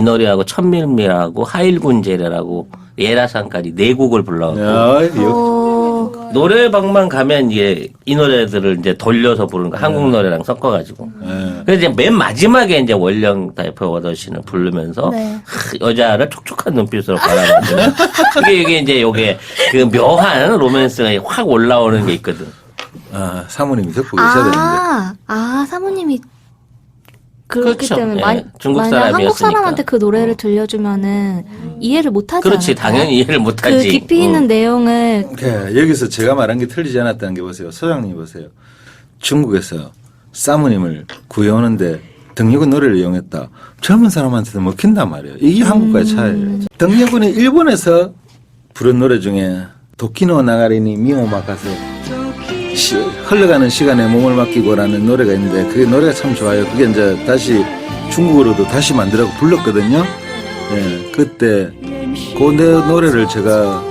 노래하고 천밀밀하고 하일군제례라고 예라산까지 네 곡을 불러. 야, 이거 노래방만 가면 이제 이 노래들을 이제 돌려서 부르는 거 한국 노래랑 섞어가지고. 네. 그래서 이제 맨 마지막에 이제 원령 타이프 워더신을 부르면서 네. 여자를 촉촉한 눈빛으로 바라보는 이게 이제 그 묘한 로맨스가 확 올라오는 게 있거든. 사모님이 듣고 계셔야 되는데. 사모님이 그렇기 그렇죠. 때문에 예, 중국 만약 한국 사람이었으니까. 사람한테 그 노래를 들려주면은 이해를 못하지 그렇지, 않을까요? 당연히 이해를 그 못하지. 깊이 있는 내용을 여기서 제가 말한 게 틀리지 않았다는 게 보세요. 소장님 보세요. 중국에서 사모님을 구해오는데 등려군 노래를 이용했다. 젊은 사람한테도 먹힌단 말이에요. 이게 한국과의 차이예요. 등려군이 일본에서 부른 노래 중에 도키노 나가리니 미오 마카세 흘러가는 시간에 몸을 맡기고라는 노래가 있는데 그 노래가 참 좋아요. 그게 이제 다시 중국어로도 다시 만들라고 불렀거든요. 예, 그때 그 노래를 제가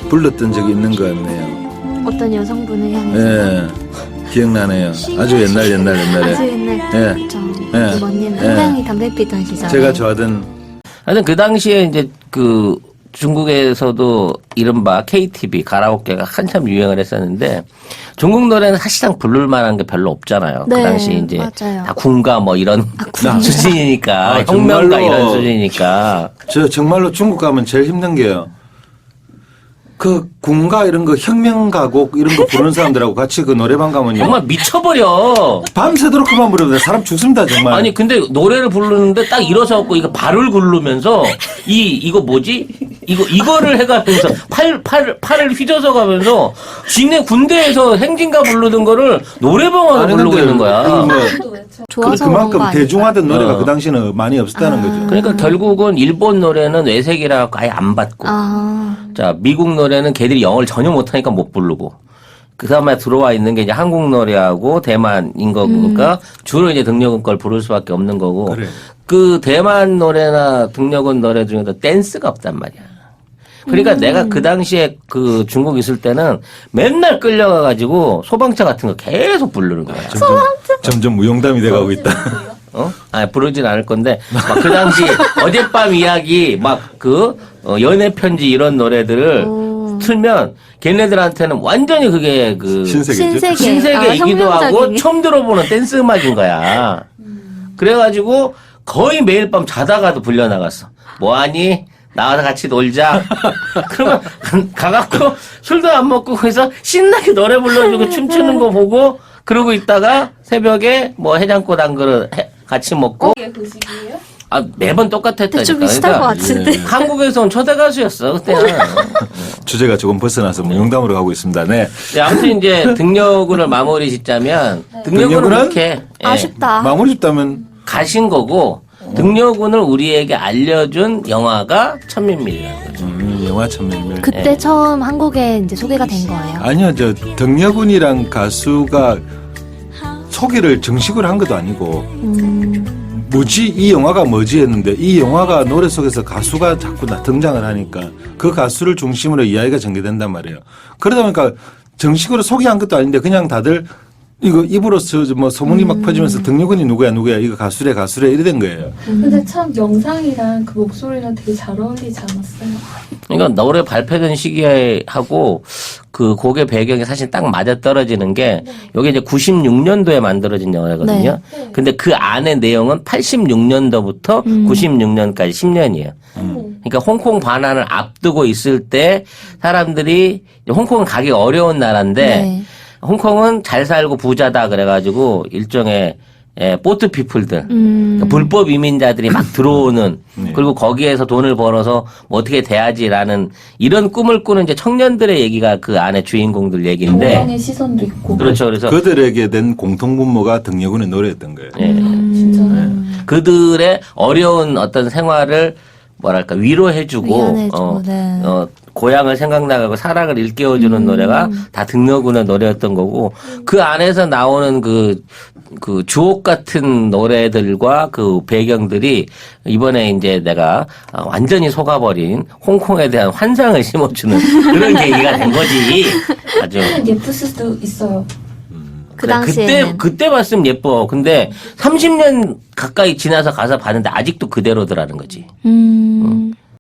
불렀던 적이 있는 것 같네요. 어떤 여성분을 향해서 예, 기억나네요. 아주 옛날에. 아주 옛날 예. 그렇죠. 예. 먼님 예. 굉장히 담배 피던 시절 제가 좋아하던 하여튼 그 당시에 이제 그 중국에서도 이른바 KTV 가라오케가 한참 유행을 했었는데 중국 노래는 사실상 부를 만한 게 별로 없잖아요. 그 네, 당시 이제 맞아요. 다 군가 뭐 이런 수준이니까 아, 혁명가 정말로. 이런 수준이니까 저 정말로 중국 가면 제일 힘든 게요. 그 군가 이런 거 혁명가곡 이런 거 부르는 사람들하고 같이 그 노래방 가면요. 정말 미쳐버려. 밤새도록 그만 부르면 사람 죽습니다 정말. 아니 근데 노래를 부르는데 딱 일어서 갖고 이거 발을 굴르면서 이거 뭐지? 이거를 해가면서 팔을 휘저서 가면서 지네 군대에서 행진가 부르는 거를 노래방에서 아니, 부르고 근데 있는 거야. 이거 뭐 또 외쳐. 좋아서 그런 거 그만큼 아닐까요? 대중화된 노래가 어. 그 당시는 많이 없었다는 거죠. 그러니까 결국은 일본 노래는 외색이라 갖고 아예 안 받고 아 자 미국 노래는 걔들이 영어를 전혀 못하니까 못 부르고 그 다음에 들어와 있는 게 이제 한국 노래하고 대만인 거니까 주로 이제 등려군 걸 부를 수밖에 없는 거고 그래. 그 대만 노래나 등려군 노래 중에도 댄스가 없단 말이야. 그러니까 내가 그 당시에 그 중국 있을 때는 맨날 끌려가가지고 소방차 같은 거 계속 부르는 거야. 점점 무용담이 돼가고 있다. 어? 아니, 부르진 않을 건데, 막 그 당시 어젯밤 이야기, 막 그, 연애 편지 이런 노래들을 틀면 걔네들한테는 완전히 그게 그, 신세계죠. 신세계이기도 하고 혁명적인. 처음 들어보는 댄스 음악인 거야. 그래가지고 거의 매일 밤 자다가도 불려나갔어. 뭐하니? 나와서 같이 놀자. 그러면 가갖고 술도 안 먹고 거기서 신나게 노래 불러주고 춤추는 거 보고 그러고 있다가 새벽에 뭐 해장국 한 그릇 같이 먹고 이게 그 시기예요? 아 매번 똑같았다니까. 대충 비슷한 것 같은데 한국에서 온 초대 가수였어 그때는. 주제가 조금 벗어나서 무용담으로 가고 있습니다. 네. 네, 아무튼 이제 등려군을 마무리 짓자면 등려군은 등려군은? 이렇게 예, 아쉽다. 마무리 짓다면 가신 거고 등려군을 우리에게 알려준 영화가 천민밀이라는 거죠. 영화 천명밀. 그때 처음 한국에 이제 소개가 된 거예요. 아니요, 저 등려군이란 가수가 소개를 정식으로 한 것도 아니고 뭐지 이 영화가 뭐지 했는데 이 영화가 노래 속에서 가수가 자꾸 등장을 하니까 그 가수를 중심으로 이야기가 전개된단 말이에요. 그러다 보니까 정식으로 소개한 것도 아닌데 그냥 다들 이거 입으로서 뭐 소문이 막 퍼지면서 등려군이 누구야 이거 가수래 이래 된 거예요. 근데 참 영상이랑 그 목소리랑 되게 잘 어울리지 않았어요? 그러니까 노래 발표된 시기에 하고 그 곡의 배경이 사실 딱 맞아 떨어지는 게 이게 이제 96년도에 만들어진 영화거든요. 네. 근데 그 안에 내용은 86년도부터 96년까지 10년이에요. 그러니까 홍콩 반환을 앞두고 있을 때 사람들이 홍콩은 가기 어려운 나라인데 네. 홍콩은 잘 살고 부자다 그래가지고 일종의 보트 피플들 그러니까 불법 이민자들이 막 들어오는 그리고 거기에서 돈을 벌어서 뭐 어떻게 돼야지라는 이런 꿈을 꾸는 이제 청년들의 얘기가 그 안에 주인공들 얘기인데 동양의 시선도 있고. 그렇죠. 그래서 그들에게 된 공통분모가 등려군의 노래였던 거예요. 예. 진짜. 그들의 어려운 어떤 생활을 뭐랄까 위로해주고 위안해주고, 네. 고향을 생각나고 사랑을 일깨워주는 노래가 다 등려군의 노래였던 거고 그 안에서 나오는 그 주옥 같은 노래들과 그 배경들이 이번에 이제 내가 완전히 속아버린 홍콩에 대한 환상을 심어주는 그런 계기가 된 거지. 아주. 예쁠 수도 있어요. 그 그래, 당시에는 그때 봤으면 예뻐. 근데 30년 가까이 지나서 가서 봤는데 아직도 그대로더라는 거지.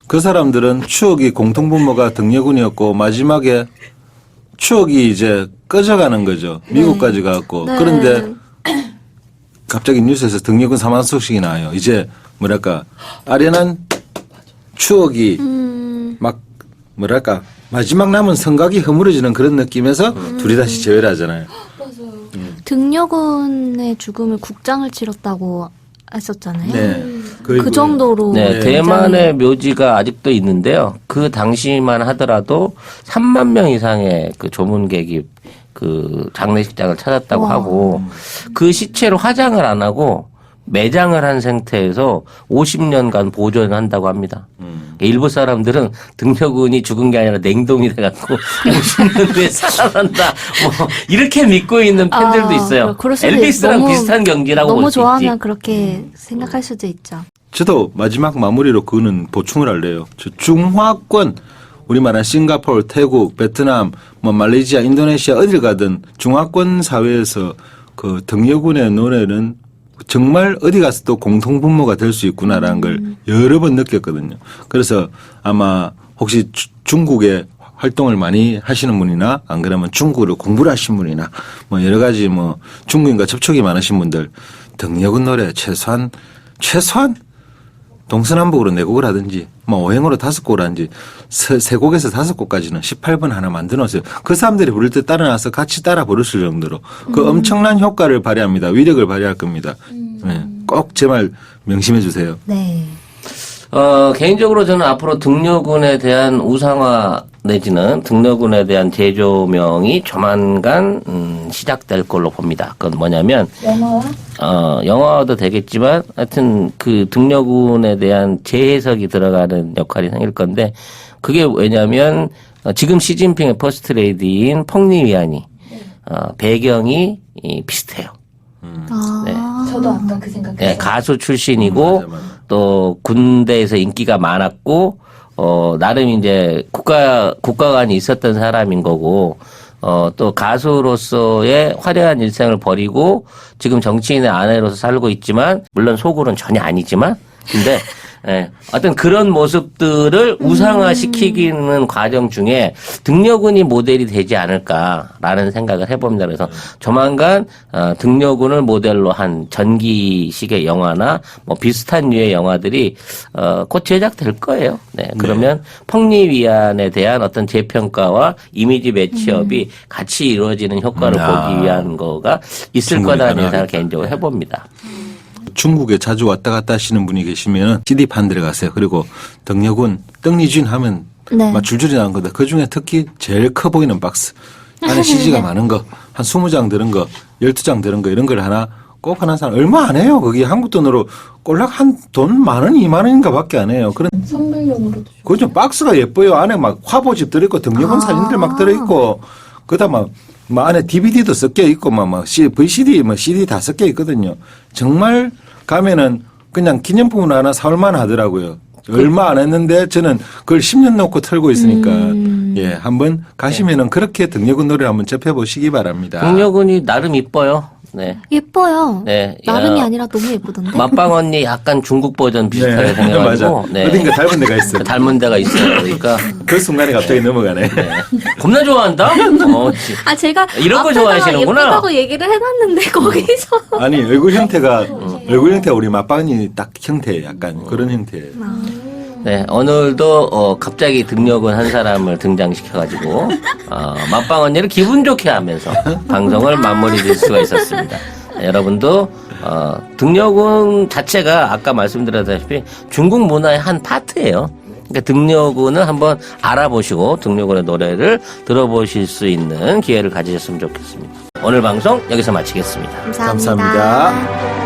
그 사람들은 추억이 공통분모가 등려군이었고 마지막에 추억이 이제 꺼져가는 거죠. 미국까지 가고 네. 그런데 갑자기 뉴스에서 등려군 사망 소식이 나와요. 이제 뭐랄까 아련한 추억이 막 뭐랄까 마지막 남은 성각이 허물어지는 그런 느낌에서 둘이 다시 재회를 하잖아요. 맞아요. 등려군의 죽음을 국장을 치렀다고 했었잖아요. 네. 거의 그 정도로 네, 네. 대만의 묘지가 아직도 있는데요. 그 당시만 하더라도 3만 명 이상의 그 조문객이 그 장례식장을 찾았다고 와. 하고 그 시체를 화장을 안 하고 매장을 한 상태에서 50년간 보존한다고 합니다. 일부 사람들은 등려군이 죽은 게 아니라 냉동이 돼갖고 50년 후에 살아난다. 뭐 이렇게 믿고 있는 팬들도 있어요. 그럴 수도 엘비스랑 너무- 비슷한 경기라고 너무 볼 수 있지. 좋아하면 그렇게 생각할 수도 있죠. 저도 마지막 마무리로 그거는 보충을 할래요. 저 중화권 우리 말한 싱가포르, 태국, 베트남, 뭐 말레이시아, 인도네시아 어딜 가든 중화권 사회에서 그 등려군의 노래는 정말 어디 가서도 공통분모가 될 수 있구나라는 걸 여러 번 느꼈거든요. 그래서 아마 혹시 중국에 활동을 많이 하시는 분이나 안 그러면 중국어를 공부를 하신 분이나 뭐 여러 가지 뭐 중국인과 접촉이 많으신 분들 등려군 노래 최소한 동서남북으로 4곡을 하든지 뭐 5행으로 5곡을 하든지 3곡에서 5곡까지는 18분 하나 만들어 놓으세요. 그 사람들이 부를 때 따라나서 같이 따라 부르실 정도로 그 엄청난 효과를 발휘합니다. 위력을 발휘할 겁니다. 네. 꼭 제 말 명심해 주세요. 네. 개인적으로 저는 앞으로 등려군에 대한 우상화 내지는 등려군에 대한 재조명이 조만간 시작될 걸로 봅니다. 그건 뭐냐면 영화와 영화도 되겠지만 하여튼 그 등려군에 대한 재해석이 들어가는 역할이 생길 건데 그게 왜냐면 지금 시진핑의 퍼스트 레이디인 펑리위안이 배경이 비슷해요. 네. 저도 아까 그 생각했어요. 네, 가수 출신이고 맞아. 또 군대에서 인기가 많았고 나름 이제 국가관이 있었던 사람인 거고 또 가수로서의 화려한 일생을 버리고 지금 정치인의 아내로서 살고 있지만 물론 속으로는 전혀 아니지만 근데 예, 어떤 그런 모습들을 우상화시키는 과정 중에 등려군이 모델이 되지 않을까라는 생각을 해봅니다. 그래서 조만간 등려군을 모델로 한 전기식의 영화나 뭐 비슷한 류의 영화들이 곧 제작될 거예요. 네, 그러면 펑리위안에 대한 어떤 재평가와 이미지 매치업이 같이 이루어지는 효과를 보기 위한 거가 있을 충분히 거다라는 생각을 가능하겠다. 개인적으로 해봅니다. 중국에 자주 왔다 갔다 하시는 분이 계시면 CD 판들에 가세요. 그리고 등려군 떡니쥔 하면 네. 막 줄줄이 나온 건데 그중에 특히 제일 커 보이는 박스 안에 CG가 많은 거 한 20장 들은 거 12장 들은 거 이런 걸 하나 꼭 하나 사람 얼마 안 해요. 거기 한국 돈으로 꼴락 한 돈 10,000원 20,000원인가 밖에 안 해요. 그런 선물용으로도 그죠. 박스가 예뻐요. 안에 막 화보집 들어있고 등려군 사진들 막 들어있고 그다음 막 안에 DVD도 섞여 있고 막 VCD 뭐 CD 다 섞여 있거든요. 정말 가면은 그냥 기념품을 하나 사올만 하더라고요. 얼마 안 했는데 저는 그걸 10년 놓고 틀고 있으니까 예 한번 가시면은 그렇게 등려군 노래를 한번 접해보시기 바랍니다. 등려군이 나름 이뻐요. 네. 예뻐요. 네. 나름이 야, 아니라 너무 예쁘던데. 맛방 언니 약간 중국 버전 비슷하게 맞아. 생겨가지고 네. 어딘가 닮은 데가 있어. 닮은 데가 있어요. 그러니까 그 순간에 갑자기 넘어가네. 겁나 좋아한다. 아 제가 이런 거 앞에다가 좋아하시는구나. 예쁘다고 얘기를 해놨는데 거기서 아니 얼굴 형태가 우리 맛방이 딱 형태 약간 그런 형태예요. 네, 오늘도 갑자기 등려군 한 사람을 등장시켜가지고 맛방 언니를 기분 좋게 하면서 방송을 마무리질 수가 있었습니다. 네, 여러분도 등려군 자체가 아까 말씀드렸다시피 중국 문화의 한 파트예요. 그러니까 등려군을 한번 알아보시고 등려군의 노래를 들어보실 수 있는 기회를 가지셨으면 좋겠습니다. 오늘 방송 여기서 마치겠습니다. 감사합니다. 감사합니다.